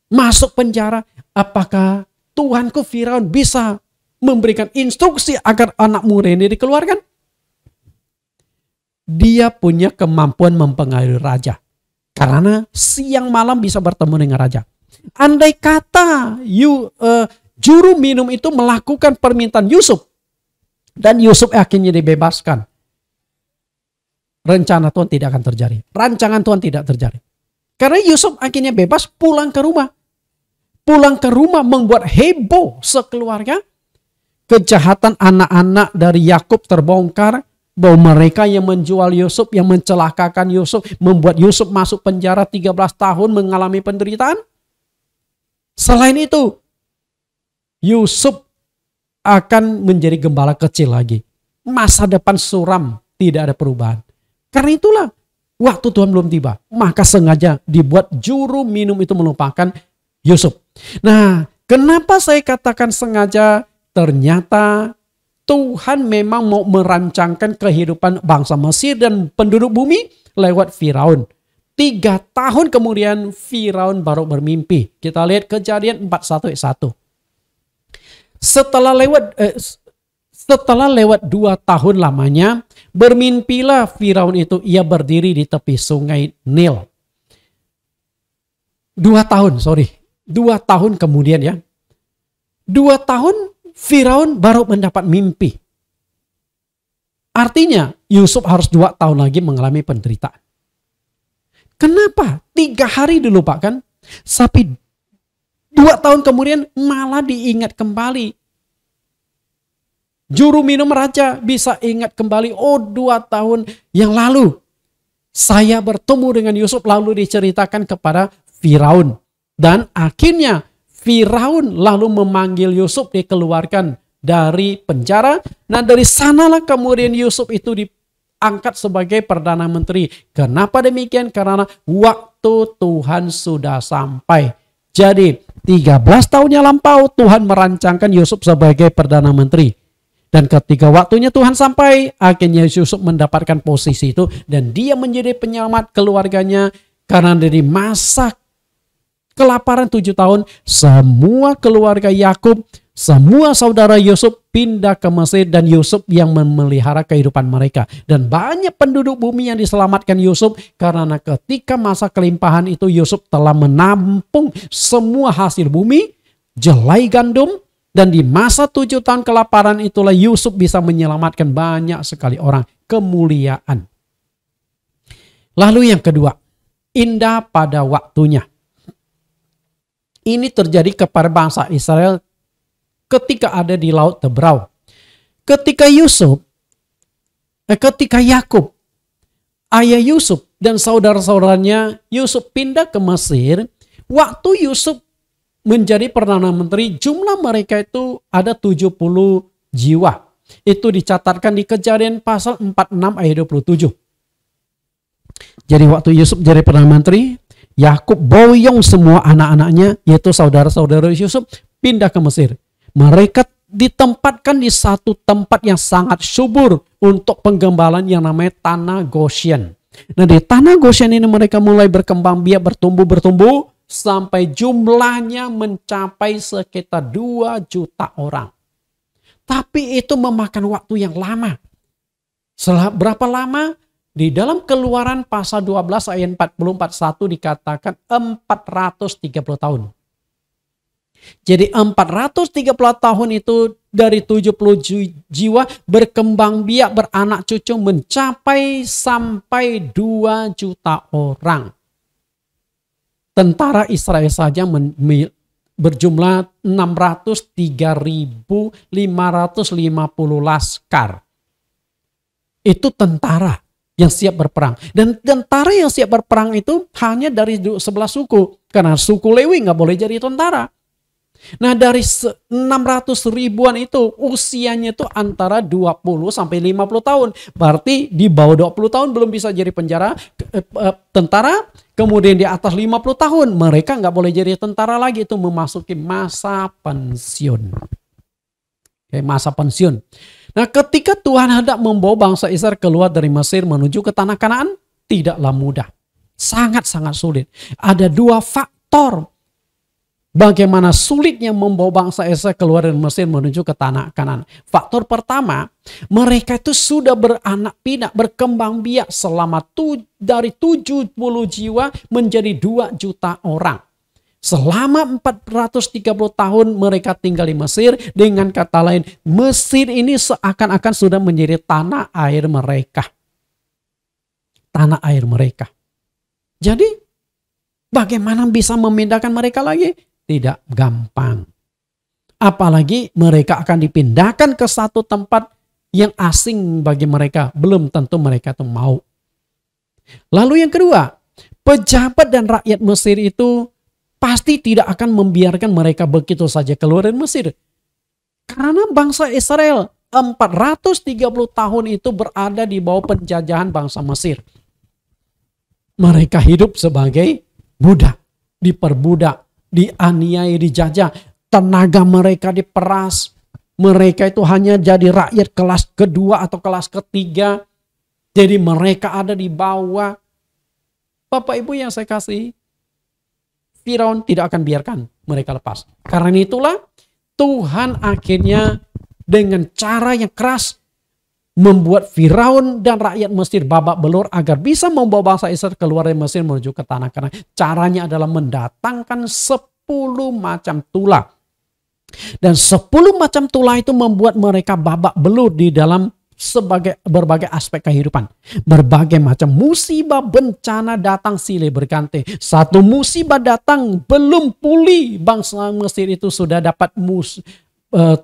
masuk penjara. Apakah Tuhanku Firaun bisa memberikan instruksi agar anak muda ini dikeluarkan? Dia punya kemampuan mempengaruhi raja. Karena siang malam bisa bertemu dengan raja. Andai kata juru minum itu melakukan permintaan Yusuf, dan Yusuf akhirnya dibebaskan, rencana Tuhan tidak akan terjadi. Rancangan Tuhan tidak terjadi. Karena Yusuf akhirnya bebas, pulang ke rumah. Pulang ke rumah membuat heboh sekeluarga. Kejahatan anak-anak dari Yakub terbongkar. Bahwa mereka yang menjual Yusuf, yang mencelakakan Yusuf, membuat Yusuf masuk penjara 13 tahun mengalami penderitaan. Selain itu, Yusuf akan menjadi gembala kecil lagi. Masa depan suram, tidak ada perubahan. Karena itulah, waktu Tuhan belum tiba. Maka sengaja dibuat juru minum itu melupakan Yusuf. Nah, kenapa saya katakan sengaja? Ternyata Tuhan memang mau merancangkan kehidupan bangsa Mesir dan penduduk bumi lewat Firaun. 3 tahun kemudian Firaun baru bermimpi. Kita lihat Kejadian 41 ayat 1. Setelah lewat 2 tahun lamanya, bermimpilah Firaun itu, ia berdiri di tepi sungai Nil. 2 tahun kemudian ya. 2 tahun Firaun baru mendapat mimpi. Artinya Yusuf harus 2 tahun lagi mengalami penderitaan. Kenapa 3 hari dilupakan? Tapi 2 tahun kemudian malah diingat kembali. Juru minum raja bisa ingat kembali. Oh 2 tahun yang lalu saya bertemu dengan Yusuf, lalu diceritakan kepada Firaun. Dan akhirnya Firaun lalu memanggil Yusuf, dikeluarkan dari penjara. Nah dari sanalah kemudian Yusuf itu diangkat sebagai Perdana Menteri. Kenapa demikian? Karena waktu Tuhan sudah sampai. Jadi 13 tahun yang lampau Tuhan merancangkan Yusuf sebagai Perdana Menteri. Dan ketika waktunya Tuhan sampai, akhirnya Yusuf mendapatkan posisi itu. Dan dia menjadi penyelamat keluarganya. Karena dari masa kelaparan 7 tahun, semua keluarga Yakub, semua saudara Yusuf pindah ke Mesir dan Yusuf yang memelihara kehidupan mereka. Dan banyak penduduk bumi yang diselamatkan Yusuf karena ketika masa kelimpahan itu Yusuf telah menampung semua hasil bumi, jelai gandum, dan di masa 7 tahun kelaparan itulah Yusuf bisa menyelamatkan banyak sekali orang. Kemuliaan. Lalu yang kedua, indah pada waktunya. Ini terjadi kepada bangsa Israel ketika ada di Laut Tebrau. Ketika Yakub, ayah Yusuf, dan saudara-saudaranya Yusuf pindah ke Mesir. Waktu Yusuf menjadi Perdana Menteri, jumlah mereka itu ada 70 jiwa. Itu dicatatkan di Kejadian pasal 46 ayat 27. Jadi waktu Yusuf jadi Perdana Menteri, Yakub boyong semua anak-anaknya, yaitu saudara-saudara Yusuf, pindah ke Mesir. Mereka ditempatkan di satu tempat yang sangat subur untuk penggembalaan yang namanya Tanah Goshen. Nah, di Tanah Goshen ini mereka mulai berkembang biak, bertumbuh, sampai jumlahnya mencapai sekitar 2 juta orang. Tapi itu memakan waktu yang lama. Setelah berapa lama? Di dalam Keluaran pasal 12 ayat 40-41 dikatakan 430 tahun. Jadi 430 tahun itu dari 70 jiwa berkembang biak, beranak cucu mencapai sampai 2 juta orang. Tentara Israel saja berjumlah 603.550 laskar. Itu tentara yang siap berperang. Dan tentara yang siap berperang itu hanya dari 11 suku. Karena suku Lewi nggak boleh jadi tentara. Nah, dari 600 ribuan itu usianya itu antara 20 sampai 50 tahun. Berarti di bawah 20 tahun belum bisa jadi tentara. Kemudian di atas 50 tahun mereka nggak boleh jadi tentara lagi, itu memasuki masa pensiun. Oke, masa pensiun. Nah, ketika Tuhan hendak membawa bangsa Israel keluar dari Mesir menuju ke tanah Kanaan, tidaklah mudah. Sangat-sangat sulit. Ada 2 faktor bagaimana sulitnya membawa bangsa Israel keluar dari Mesir menuju ke tanah Kanaan. Faktor pertama, mereka itu sudah beranak pinak, berkembang biak selama dari 70 jiwa menjadi 2 juta orang. Selama 430 tahun mereka tinggal di Mesir. Dengan kata lain, Mesir ini seakan-akan sudah menjadi tanah air mereka. Tanah air mereka. Jadi, bagaimana bisa memindahkan mereka lagi? Tidak gampang. Apalagi mereka akan dipindahkan ke satu tempat yang asing bagi mereka. Belum tentu mereka itu mau. Lalu yang kedua, pejabat dan rakyat Mesir itu pasti tidak akan membiarkan mereka begitu saja keluar dari Mesir. Karena bangsa Israel 430 tahun itu berada di bawah penjajahan bangsa Mesir. Mereka hidup sebagai budak, diperbudak, dianiaya, dijajah, tenaga mereka diperas. Mereka itu hanya jadi rakyat kelas kedua atau kelas ketiga. Jadi mereka ada di bawah. Bapak Ibu yang saya kasih, Firaun tidak akan biarkan mereka lepas. Karena itulah Tuhan akhirnya dengan cara yang keras membuat Firaun dan rakyat Mesir babak belur agar bisa membawa bangsa Israel keluar dari Mesir menuju ke tanah Kanaan. Caranya adalah mendatangkan 10 macam tulah. Dan 10 macam tulah itu membuat mereka babak belur di dalam berbagai aspek kehidupan. Berbagai macam musibah, bencana datang silih berganti. Satu musibah datang belum pulih, bangsa Mesir itu sudah dapat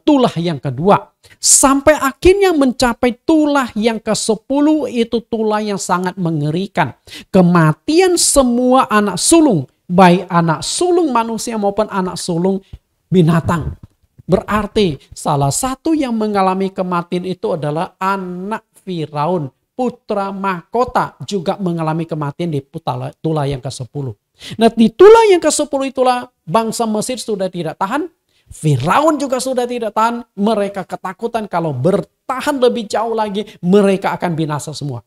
tulah yang kedua. Sampai akhirnya mencapai tulah yang ke-10, itu tulah yang sangat mengerikan. Kematian semua anak sulung, baik anak sulung manusia maupun anak sulung binatang. Berarti salah satu yang mengalami kematian itu adalah anak Firaun, putra mahkota, juga mengalami kematian di tulah yang ke-10. Nah, di tulah yang ke-10 itulah bangsa Mesir sudah tidak tahan. Firaun juga sudah tidak tahan. Mereka ketakutan kalau bertahan lebih jauh lagi mereka akan binasa semua.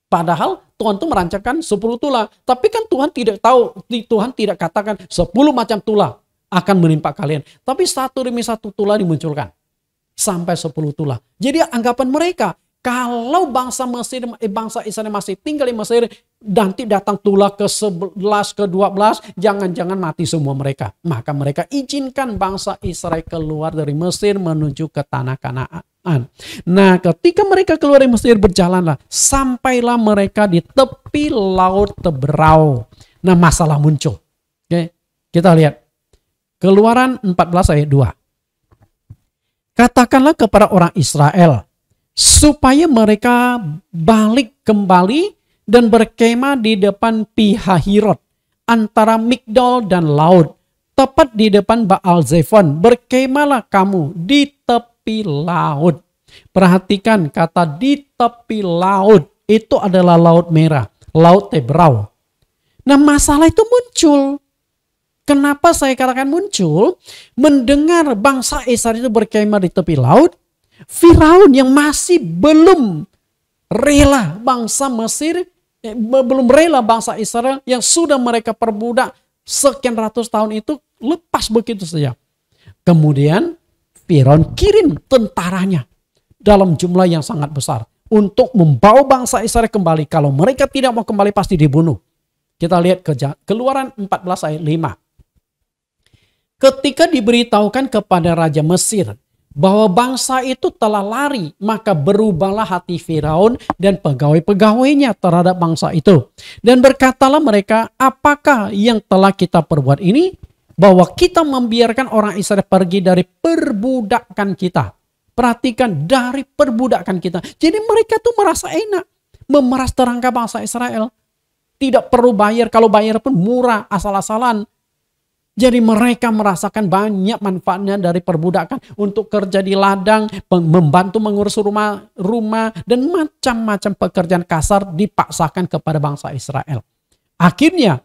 Padahal Tuhan itu merancangkan 10 tulah. Tapi kan Tuhan tidak tahu, Tuhan tidak katakan 10 macam tulah akan menimpa kalian. Tapi satu demi satu tulah dimunculkan. Sampai 10 tulah. Jadi anggapan mereka, kalau bangsa Israel masih tinggal di Mesir, nanti datang tulah ke-11, ke-12, jangan-jangan mati semua mereka. Maka mereka izinkan bangsa Israel keluar dari Mesir menuju ke tanah Kanaan. Nah, ketika mereka keluar dari Mesir, berjalanlah, sampailah mereka di tepi laut Teberau. Nah, masalah muncul. Oke, kita lihat. Keluaran 14 ayat 2. Katakanlah kepada orang Israel, supaya mereka balik kembali dan berkemah di depan Pihahirot, antara Migdol dan laut, tepat di depan Baal Zephon. Berkemahlah kamu di tepi laut. Perhatikan kata di tepi laut, itu adalah Laut Merah, Laut Tebrau. Nah, masalah itu muncul. Kenapa saya katakan muncul? Mendengar bangsa Israel itu berkemah di tepi laut, Firaun yang masih belum rela bangsa Mesir, belum rela bangsa Israel yang sudah mereka perbudak sekian ratus tahun itu lepas begitu saja. Kemudian Firaun kirim tentaranya dalam jumlah yang sangat besar untuk membawa bangsa Israel kembali. Kalau mereka tidak mau kembali pasti dibunuh. Kita lihat Keluaran 14 ayat 5. Ketika diberitahukan kepada Raja Mesir bahwa bangsa itu telah lari, maka berubahlah hati Firaun dan pegawai-pegawainya terhadap bangsa itu. Dan berkatalah mereka, apakah yang telah kita perbuat ini? Bahwa kita membiarkan orang Israel pergi dari perbudakan kita. Perhatikan, dari perbudakan kita. Jadi mereka tuh merasa enak memeras terangka bangsa Israel. Tidak perlu bayar, kalau bayar pun murah, asal-asalan. Jadi mereka merasakan banyak manfaatnya dari perbudakan untuk kerja di ladang, membantu mengurus rumah dan macam-macam pekerjaan kasar dipaksakan kepada bangsa Israel. Akhirnya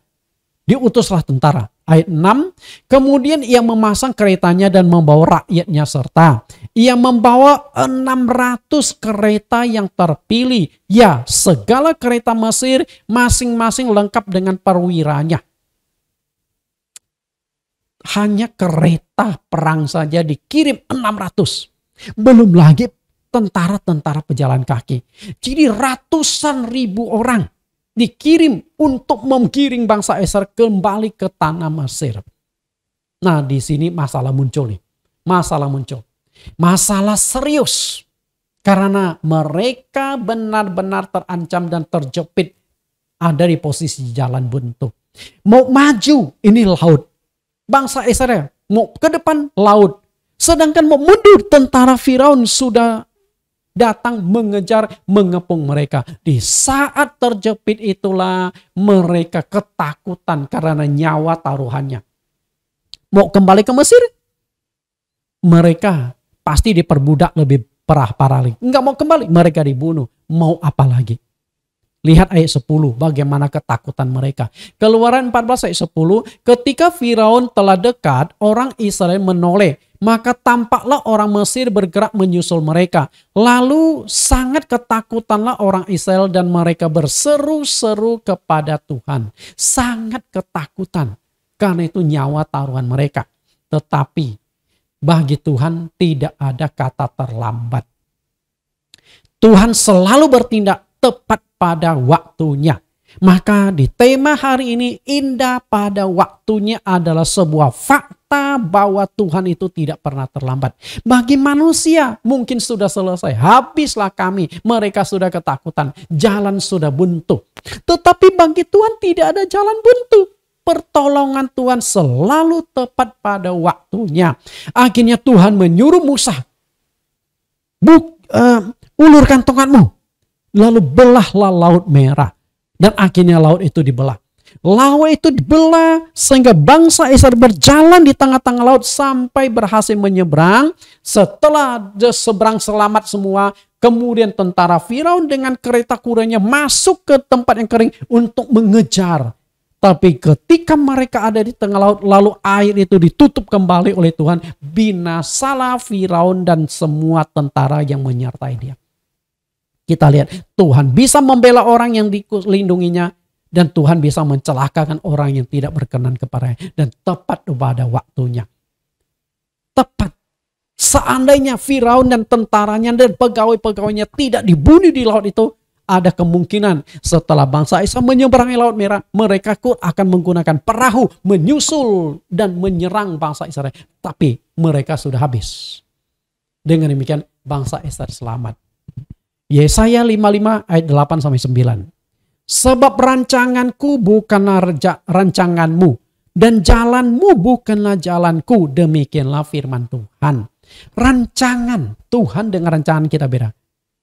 diutuslah tentara. Ayat 6, kemudian ia memasang keretanya dan membawa rakyatnya serta. Ia membawa 600 kereta yang terpilih. Ya, segala kereta Mesir masing-masing lengkap dengan perwiranya. Hanya kereta perang saja dikirim 600. Belum lagi tentara-tentara pejalan kaki. Jadi ratusan ribu orang dikirim untuk menggiring bangsa Israel kembali ke tanah Mesir. Nah, di sini masalah muncul nih. Masalah serius. Karena mereka benar-benar terancam dan terjepit ada di posisi jalan buntu. Mau maju, ini laut. Bangsa Israel mau ke depan, laut. Sedangkan mau mundur, tentara Firaun sudah datang mengejar, mengepung mereka. Di saat terjepit itulah mereka ketakutan karena nyawa taruhannya. Mau kembali ke Mesir? Mereka pasti diperbudak lebih parah lagi. Enggak mau kembali, mereka dibunuh. Mau apa lagi? Lihat ayat 10, bagaimana ketakutan mereka. Keluaran 14 ayat 10, ketika Firaun telah dekat, orang Israel menoleh. Maka tampaklah orang Mesir bergerak menyusul mereka. Lalu sangat ketakutanlah orang Israel dan mereka berseru-seru kepada Tuhan. Sangat ketakutan karena itu nyawa taruhan mereka. Tetapi bagi Tuhan tidak ada kata terlambat. Tuhan selalu bertindak tepat pada waktunya. Maka di tema hari ini, indah pada waktunya adalah sebuah fakta bahwa Tuhan itu tidak pernah terlambat. Bagi manusia mungkin sudah selesai, habislah kami, mereka sudah ketakutan, jalan sudah buntu. Tetapi bagi Tuhan tidak ada jalan buntu. Pertolongan Tuhan selalu tepat pada waktunya. Akhirnya Tuhan menyuruh Musa, ulurkan tongkatmu, lalu belahlah Laut Merah. Dan akhirnya laut itu dibelah. Laut itu dibelah sehingga bangsa Israel berjalan di tengah-tengah laut sampai berhasil menyeberang. Setelah seberang selamat semua, kemudian tentara Firaun dengan kereta kuranya masuk ke tempat yang kering untuk mengejar. Tapi ketika mereka ada di tengah laut, lalu air itu ditutup kembali oleh Tuhan. Binasalah Firaun dan semua tentara yang menyertai dia. Kita lihat Tuhan bisa membela orang yang dilindunginya dan Tuhan bisa mencelakakan orang yang tidak berkenan kepadanya dan tepat pada waktunya. Tepat. Seandainya Firaun dan tentaranya dan pegawai-pegawainya tidak dibunuh di laut itu, ada kemungkinan setelah bangsa Israel menyeberangi Laut Merah, mereka akan menggunakan perahu menyusul dan menyerang bangsa Israel. Tapi mereka sudah habis. Dengan demikian bangsa Israel selamat. Yesaya 55 ayat 8-9. Sebab rancanganku bukanlah rancanganmu dan jalanmu bukanlah jalanku. Demikianlah firman Tuhan. Rancangan Tuhan dengan rancangan kita beda.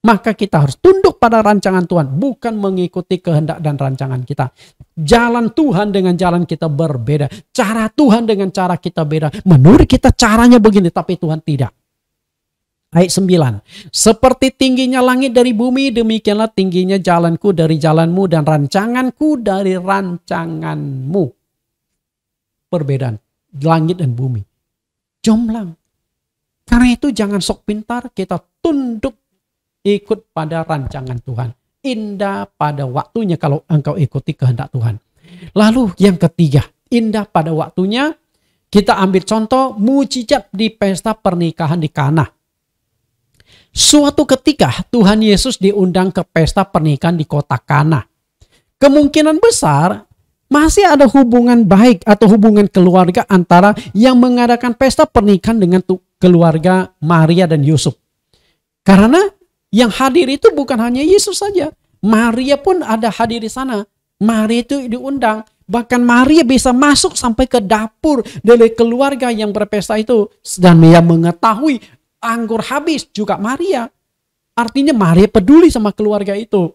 Maka kita harus tunduk pada rancangan Tuhan, bukan mengikuti kehendak dan rancangan kita. Jalan Tuhan dengan jalan kita berbeda. Cara Tuhan dengan cara kita beda. Menurut kita caranya begini, tapi Tuhan tidak. Ayat 9. Seperti tingginya langit dari bumi, demikianlah tingginya jalanku dari jalanmu dan rancanganku dari rancanganmu. Perbedaan langit dan bumi. Jomplang. Karena itu jangan sok pintar, kita tunduk ikut pada rancangan Tuhan. Indah pada waktunya kalau engkau ikuti kehendak Tuhan. Lalu yang ketiga, indah pada waktunya. Kita ambil contoh mujizat di pesta pernikahan di Kana. Suatu ketika Tuhan Yesus diundang ke pesta pernikahan di kota Kana. Kemungkinan besar masih ada hubungan baik atau hubungan keluarga antara yang mengadakan pesta pernikahan dengan keluarga Maria dan Yusuf. Karena yang hadir itu bukan hanya Yesus saja. Maria pun ada hadir di sana. Maria itu diundang. Bahkan Maria bisa masuk sampai ke dapur dari keluarga yang berpesta itu. Dan dia mengetahui anggur habis juga Maria. Artinya Maria peduli sama keluarga itu.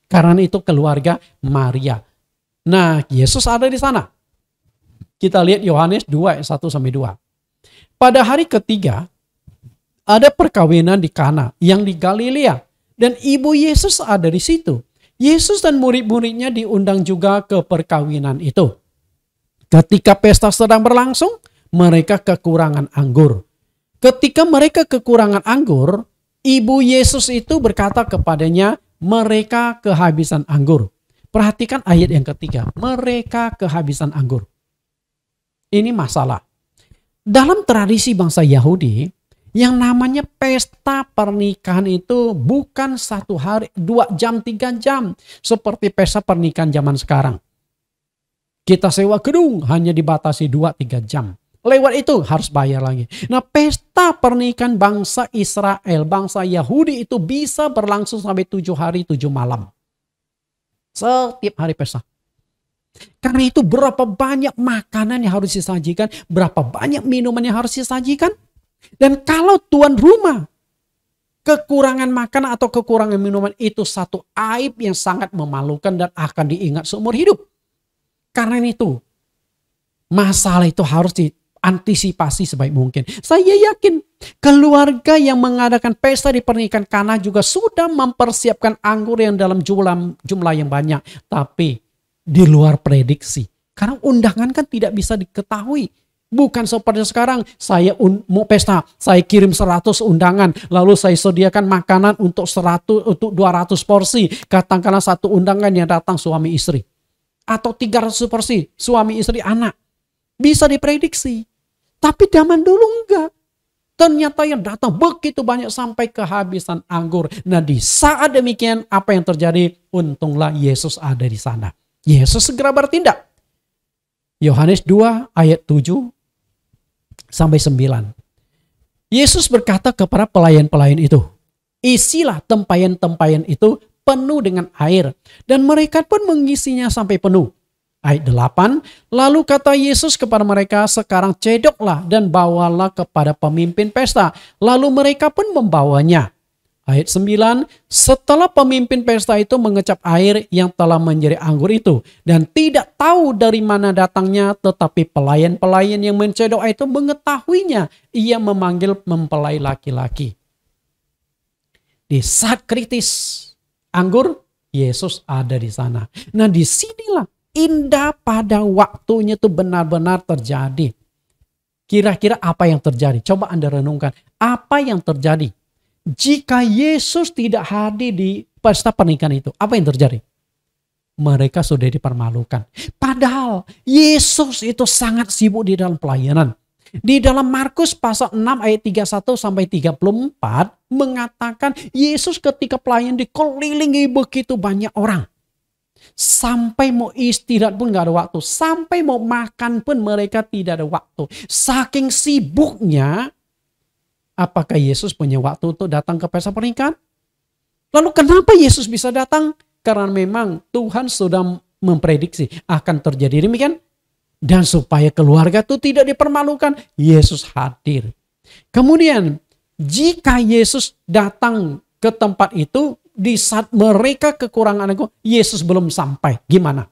Karena itu keluarga Maria. Nah, Yesus ada di sana. Kita lihat Yohanes 2 ayat 1-2. Pada hari ketiga, ada perkawinan di Kana yang di Galilea. Dan ibu Yesus ada di situ. Yesus dan murid-muridnya diundang juga ke perkawinan itu. Ketika pesta sedang berlangsung, mereka kekurangan anggur. Ketika mereka kekurangan anggur, ibu Yesus itu berkata kepadanya, mereka kehabisan anggur. Perhatikan ayat yang ketiga, mereka kehabisan anggur. Ini masalah. Dalam tradisi bangsa Yahudi, yang namanya pesta pernikahan itu bukan 1 hari, 2 jam, 3 jam. Seperti pesta pernikahan zaman sekarang. Kita sewa gedung hanya dibatasi 2-3 jam. Lewat itu harus bayar lagi. Nah, pesta pernikahan bangsa Israel, bangsa Yahudi itu bisa berlangsung sampai 7 hari 7 malam. Setiap hari pesta. Karena itu berapa banyak makanan yang harus disajikan, berapa banyak minuman yang harus disajikan. Dan kalau tuan rumah kekurangan makanan atau kekurangan minuman itu satu aib yang sangat memalukan dan akan diingat seumur hidup. Karena itu masalah itu harus diantisipasi sebaik mungkin. Saya yakin keluarga yang mengadakan pesta di pernikahan Kana juga sudah mempersiapkan anggur yang dalam jumlah yang banyak. Tapi di luar prediksi. Karena undangan kan tidak bisa diketahui. Bukan seperti sekarang, saya mau pesta, saya kirim 100 undangan, lalu saya sediakan makanan untuk 200 porsi. Katakanlah satu undangan yang datang suami istri. Atau 300 porsi, suami istri anak. Bisa diprediksi. Tapi zaman dulu enggak. Ternyata yang datang begitu banyak sampai kehabisan anggur. Nah, di saat demikian apa yang terjadi? Untunglah Yesus ada di sana. Yesus segera bertindak. Yohanes 2 ayat 7-9. Yesus berkata kepada pelayan-pelayan itu, isilah tempayan-tempayan itu penuh dengan air. Dan mereka pun mengisinya sampai penuh. Ayat 8, lalu kata Yesus kepada mereka, sekarang cedoklah dan bawalah kepada pemimpin pesta. Lalu mereka pun membawanya. Ayat 9, setelah pemimpin pesta itu mengecap air yang telah menjadi anggur itu. Dan tidak tahu dari mana datangnya, tetapi pelayan-pelayan yang mencedok itu mengetahuinya. Ia memanggil mempelai laki-laki. Di saat kritis anggur, Yesus ada di sana. Nah, disinilah indah pada waktunya itu benar-benar terjadi. Kira-kira apa yang terjadi? Coba Anda renungkan. Apa yang terjadi? Jika Yesus tidak hadir di pesta pernikahan itu, apa yang terjadi? Mereka sudah dipermalukan. Padahal Yesus itu sangat sibuk di dalam pelayanan. Di dalam Markus pasal 6 ayat 31-34 mengatakan Yesus ketika pelayan dikelilingi begitu banyak orang. Sampai mau istirahat pun gak ada waktu. Sampai mau makan pun mereka tidak ada waktu. Saking sibuknya, apakah Yesus punya waktu untuk datang ke pesta pernikahan? Lalu kenapa Yesus bisa datang? Karena memang Tuhan sudah memprediksi akan terjadi demikian. Dan supaya keluarga itu tidak dipermalukan, Yesus hadir. Kemudian jika Yesus datang ke tempat itu di saat mereka kekurangan anggur, Yesus belum sampai. Gimana?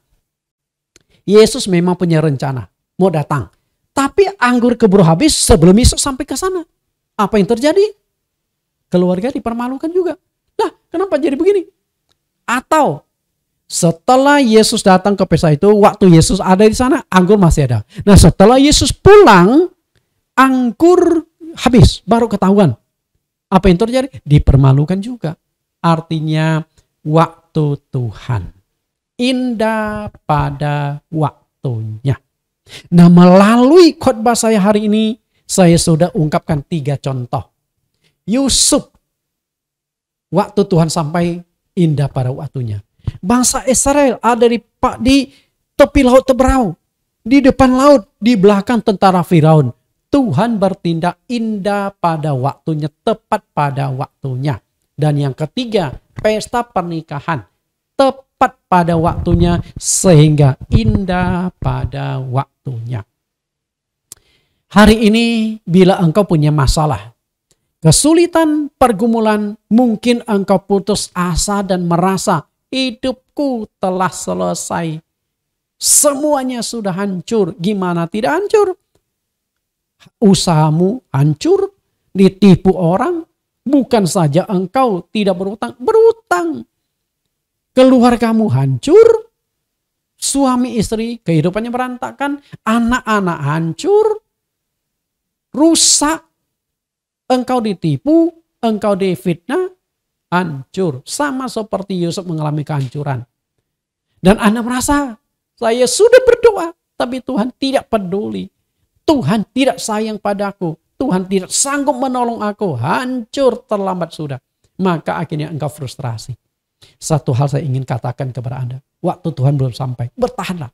Yesus memang punya rencana mau datang. Tapi anggur keburu habis sebelum Yesus sampai ke sana. Apa yang terjadi? Keluarga dipermalukan juga. Nah, kenapa jadi begini? Atau setelah Yesus datang ke pesta itu, waktu Yesus ada di sana, anggur masih ada. Nah, setelah Yesus pulang, anggur habis, baru ketahuan. Apa yang terjadi? Dipermalukan juga. Artinya waktu Tuhan indah pada waktunya. Nah, melalui khotbah saya hari ini, saya sudah ungkapkan 3 contoh. Yusuf, waktu Tuhan sampai indah pada waktunya. Bangsa Israel ada di tepi laut Teberau, di depan laut, di belakang tentara Firaun. Tuhan bertindak indah pada waktunya, tepat pada waktunya. Dan yang ketiga, pesta pernikahan. Tepat pada waktunya sehingga indah pada waktunya. Hari ini bila engkau punya masalah, kesulitan, pergumulan, mungkin engkau putus asa dan merasa hidupku telah selesai. Semuanya sudah hancur. Gimana tidak hancur? Usahamu hancur, ditipu orang. Bukan saja engkau tidak berutang. Keluargamu hancur, suami istri kehidupannya berantakan, anak-anak hancur, rusak, engkau ditipu, engkau difitnah, hancur. Sama seperti Yusuf mengalami kehancuran. Dan Anda merasa, saya sudah berdoa, tapi Tuhan tidak peduli. Tuhan tidak sayang padaku. Tuhan tidak sanggup menolong aku. Hancur, terlambat sudah. Maka akhirnya engkau frustrasi. Satu hal saya ingin katakan kepada Anda. Waktu Tuhan belum sampai. Bertahanlah.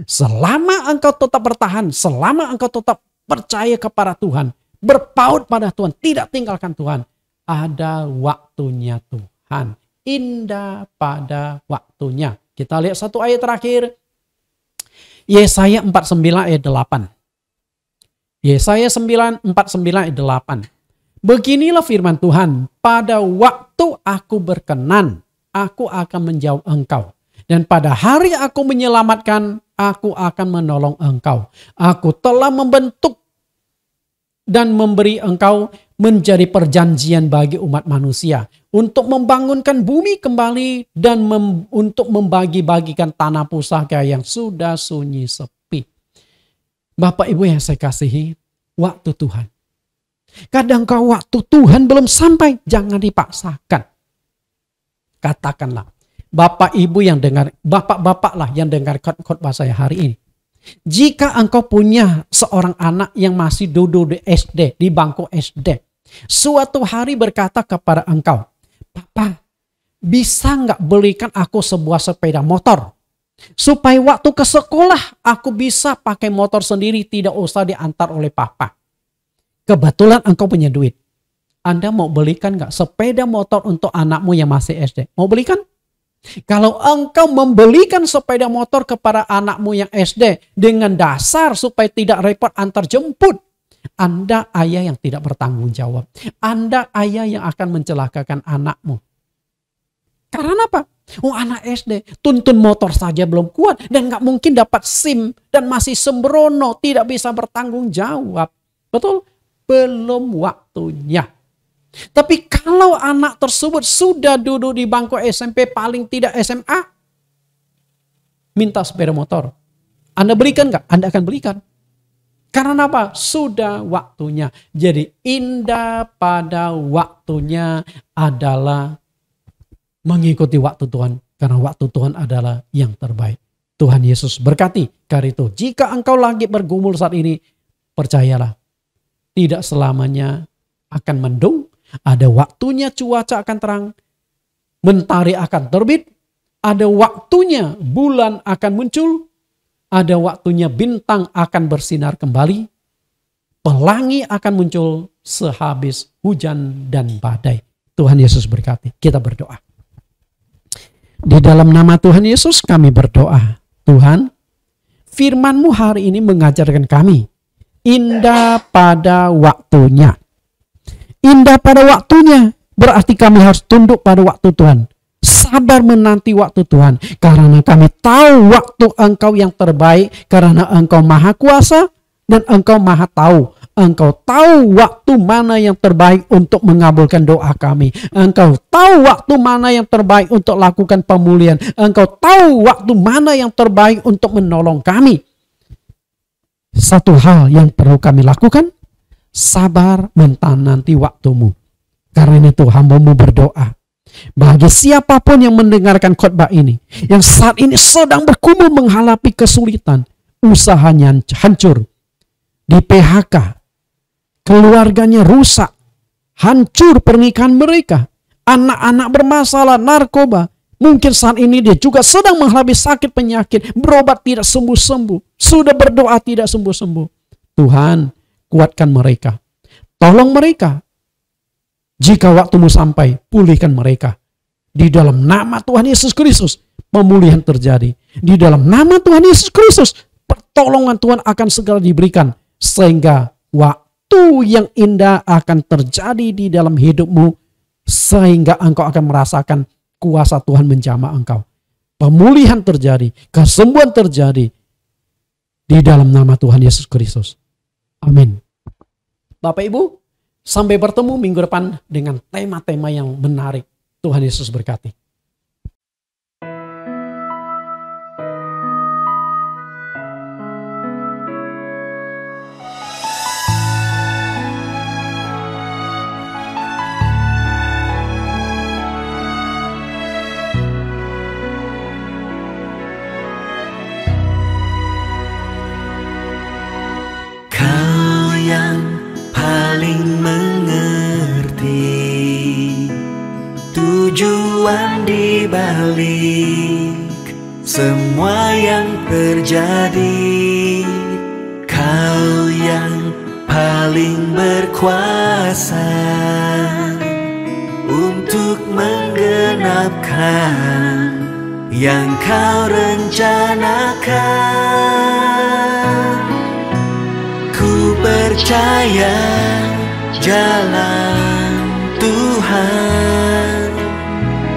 Selama engkau tetap bertahan. Selama engkau tetap percaya kepada Tuhan. Berpaut pada Tuhan. Tidak tinggalkan Tuhan. Ada waktunya Tuhan. Indah pada waktunya. Kita lihat satu ayat terakhir. Yesaya 49 ayat 8. Yesaya 49 ayat 8. Beginilah firman Tuhan. Pada waktu aku berkenan, aku akan menjawab engkau. Dan pada hari aku menyelamatkan, aku akan menolong engkau. Aku telah membentuk dan memberi engkau menjadi perjanjian bagi umat manusia. Untuk membangunkan bumi kembali dan untuk membagi-bagikan tanah pusaka yang sudah sunyi sepi. Bapak Ibu yang saya kasihi, waktu Tuhan. Kadang kau waktu Tuhan belum sampai, jangan dipaksakan. Katakanlah, Bapak Ibu yang dengar, Bapak-bapak lah yang dengar khotbah saya hari ini. Jika engkau punya seorang anak yang masih duduk di SD, di bangku SD. Suatu hari berkata kepada engkau, Papa, bisa nggak belikan aku sebuah sepeda motor? Supaya waktu ke sekolah aku bisa pakai motor sendiri, tidak usah diantar oleh papa. Kebetulan engkau punya duit. Anda mau belikan nggak sepeda motor untuk anakmu yang masih SD? Mau belikan? Kalau engkau membelikan sepeda motor kepada anakmu yang SD dengan dasar supaya tidak repot antar jemput, Anda ayah yang tidak bertanggung jawab. Anda ayah yang akan mencelakakan anakmu. Karena apa? Oh, anak SD tuntun motor saja belum kuat dan nggak mungkin dapat SIM dan masih sembrono, tidak bisa bertanggung jawab. Betul? Belum waktunya. Tapi kalau anak tersebut sudah duduk di bangku SMP, paling tidak SMA, minta sepeda motor. Anda berikan nggak? Anda akan berikan. Karena apa? Sudah waktunya. Jadi indah pada waktunya adalah mengikuti waktu Tuhan. Karena waktu Tuhan adalah yang terbaik. Tuhan Yesus berkati. Karena itu, jika engkau lagi bergumul saat ini, percayalah, tidak selamanya akan mendung. Ada waktunya cuaca akan terang. Mentari akan terbit. Ada waktunya bulan akan muncul. Ada waktunya bintang akan bersinar kembali. Pelangi akan muncul sehabis hujan dan badai. Tuhan Yesus berkati. Kita berdoa. Di dalam nama Tuhan Yesus kami berdoa. Tuhan, firman-Mu hari ini mengajarkan kami. Indah pada waktunya. Indah pada waktunya. berarti kami harus tunduk pada waktu Tuhan. Sabar menanti waktu Tuhan, karena kami tahu waktu Engkau yang terbaik, karena Engkau Maha Kuasa dan Engkau Maha Tahu. Engkau tahu waktu mana yang terbaik untuk mengabulkan doa kami. Engkau tahu waktu mana yang terbaik untuk lakukan pemulihan. Engkau tahu waktu mana yang terbaik untuk menolong kami. Satu hal yang perlu kami lakukan, sabar menanti waktumu. Karena itu hamba-Mu berdoa, bagi siapapun yang mendengarkan khotbah ini, yang saat ini sedang bergumul menghadapi kesulitan, usahanya hancur, di PHK, keluarganya rusak, hancur pernikahan mereka, anak-anak bermasalah, narkoba. Mungkin saat ini dia juga sedang menghadapi sakit penyakit, berobat tidak sembuh-sembuh, sudah berdoa tidak sembuh-sembuh. Tuhan, kuatkan mereka, tolong mereka. Jika waktumu sampai, pulihkan mereka. Di dalam nama Tuhan Yesus Kristus, pemulihan terjadi. Di dalam nama Tuhan Yesus Kristus, pertolongan Tuhan akan segera diberikan. Sehingga waktu yang indah akan terjadi di dalam hidupmu. Sehingga engkau akan merasakan kuasa Tuhan menjamah engkau. Pemulihan terjadi, kesembuhan terjadi. Di dalam nama Tuhan Yesus Kristus. Amin. Bapak Ibu, sampai bertemu minggu depan dengan tema-tema yang menarik. Tuhan Yesus berkati. Kau yang paling mengerti tujuan di balik semua yang terjadi. Kau yang paling berkuasa untuk menggenapkan yang kau rencanakan. Ku percaya jalan Tuhan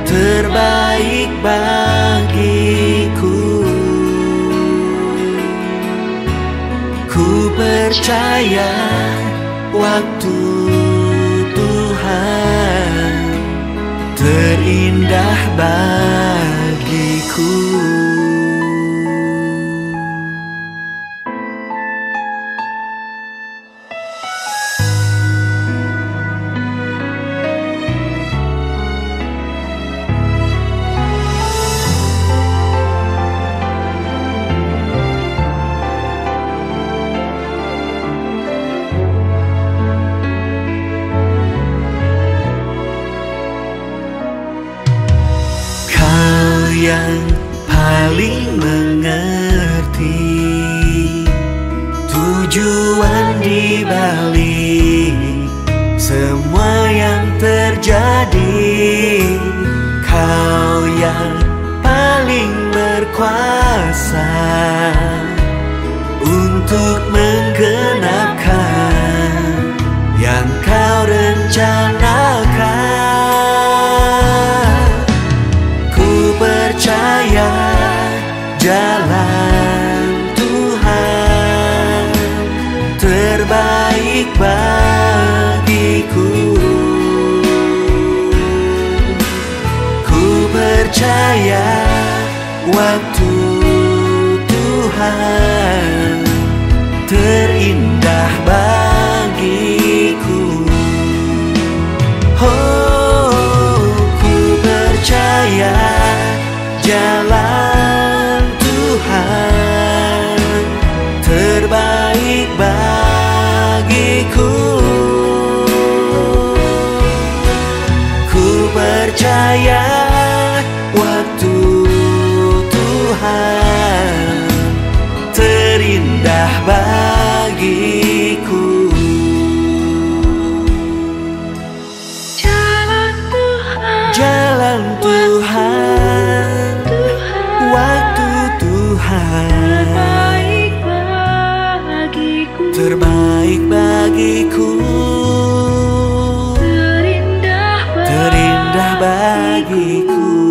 terbaik bagiku. Ku percaya waktu Tuhan terindah bagiku. Yang paling mengerti tujuan di balik semua yang terjadi. Kau yang paling berkuasa untuk menggenapkan yang kau rencanakan. Percaya jalan Tuhan terbaik bagiku. Ku percaya waktu Tuhan terindah bagiku. Oh, ku percaya jalan Tuhan terbaik bagiku. Ku percaya waktu Tuhan terindah bagiku. Jalan Tuhan, jalan Tuhan, waktu Tuhan terbaik bagiku, terindah bagiku.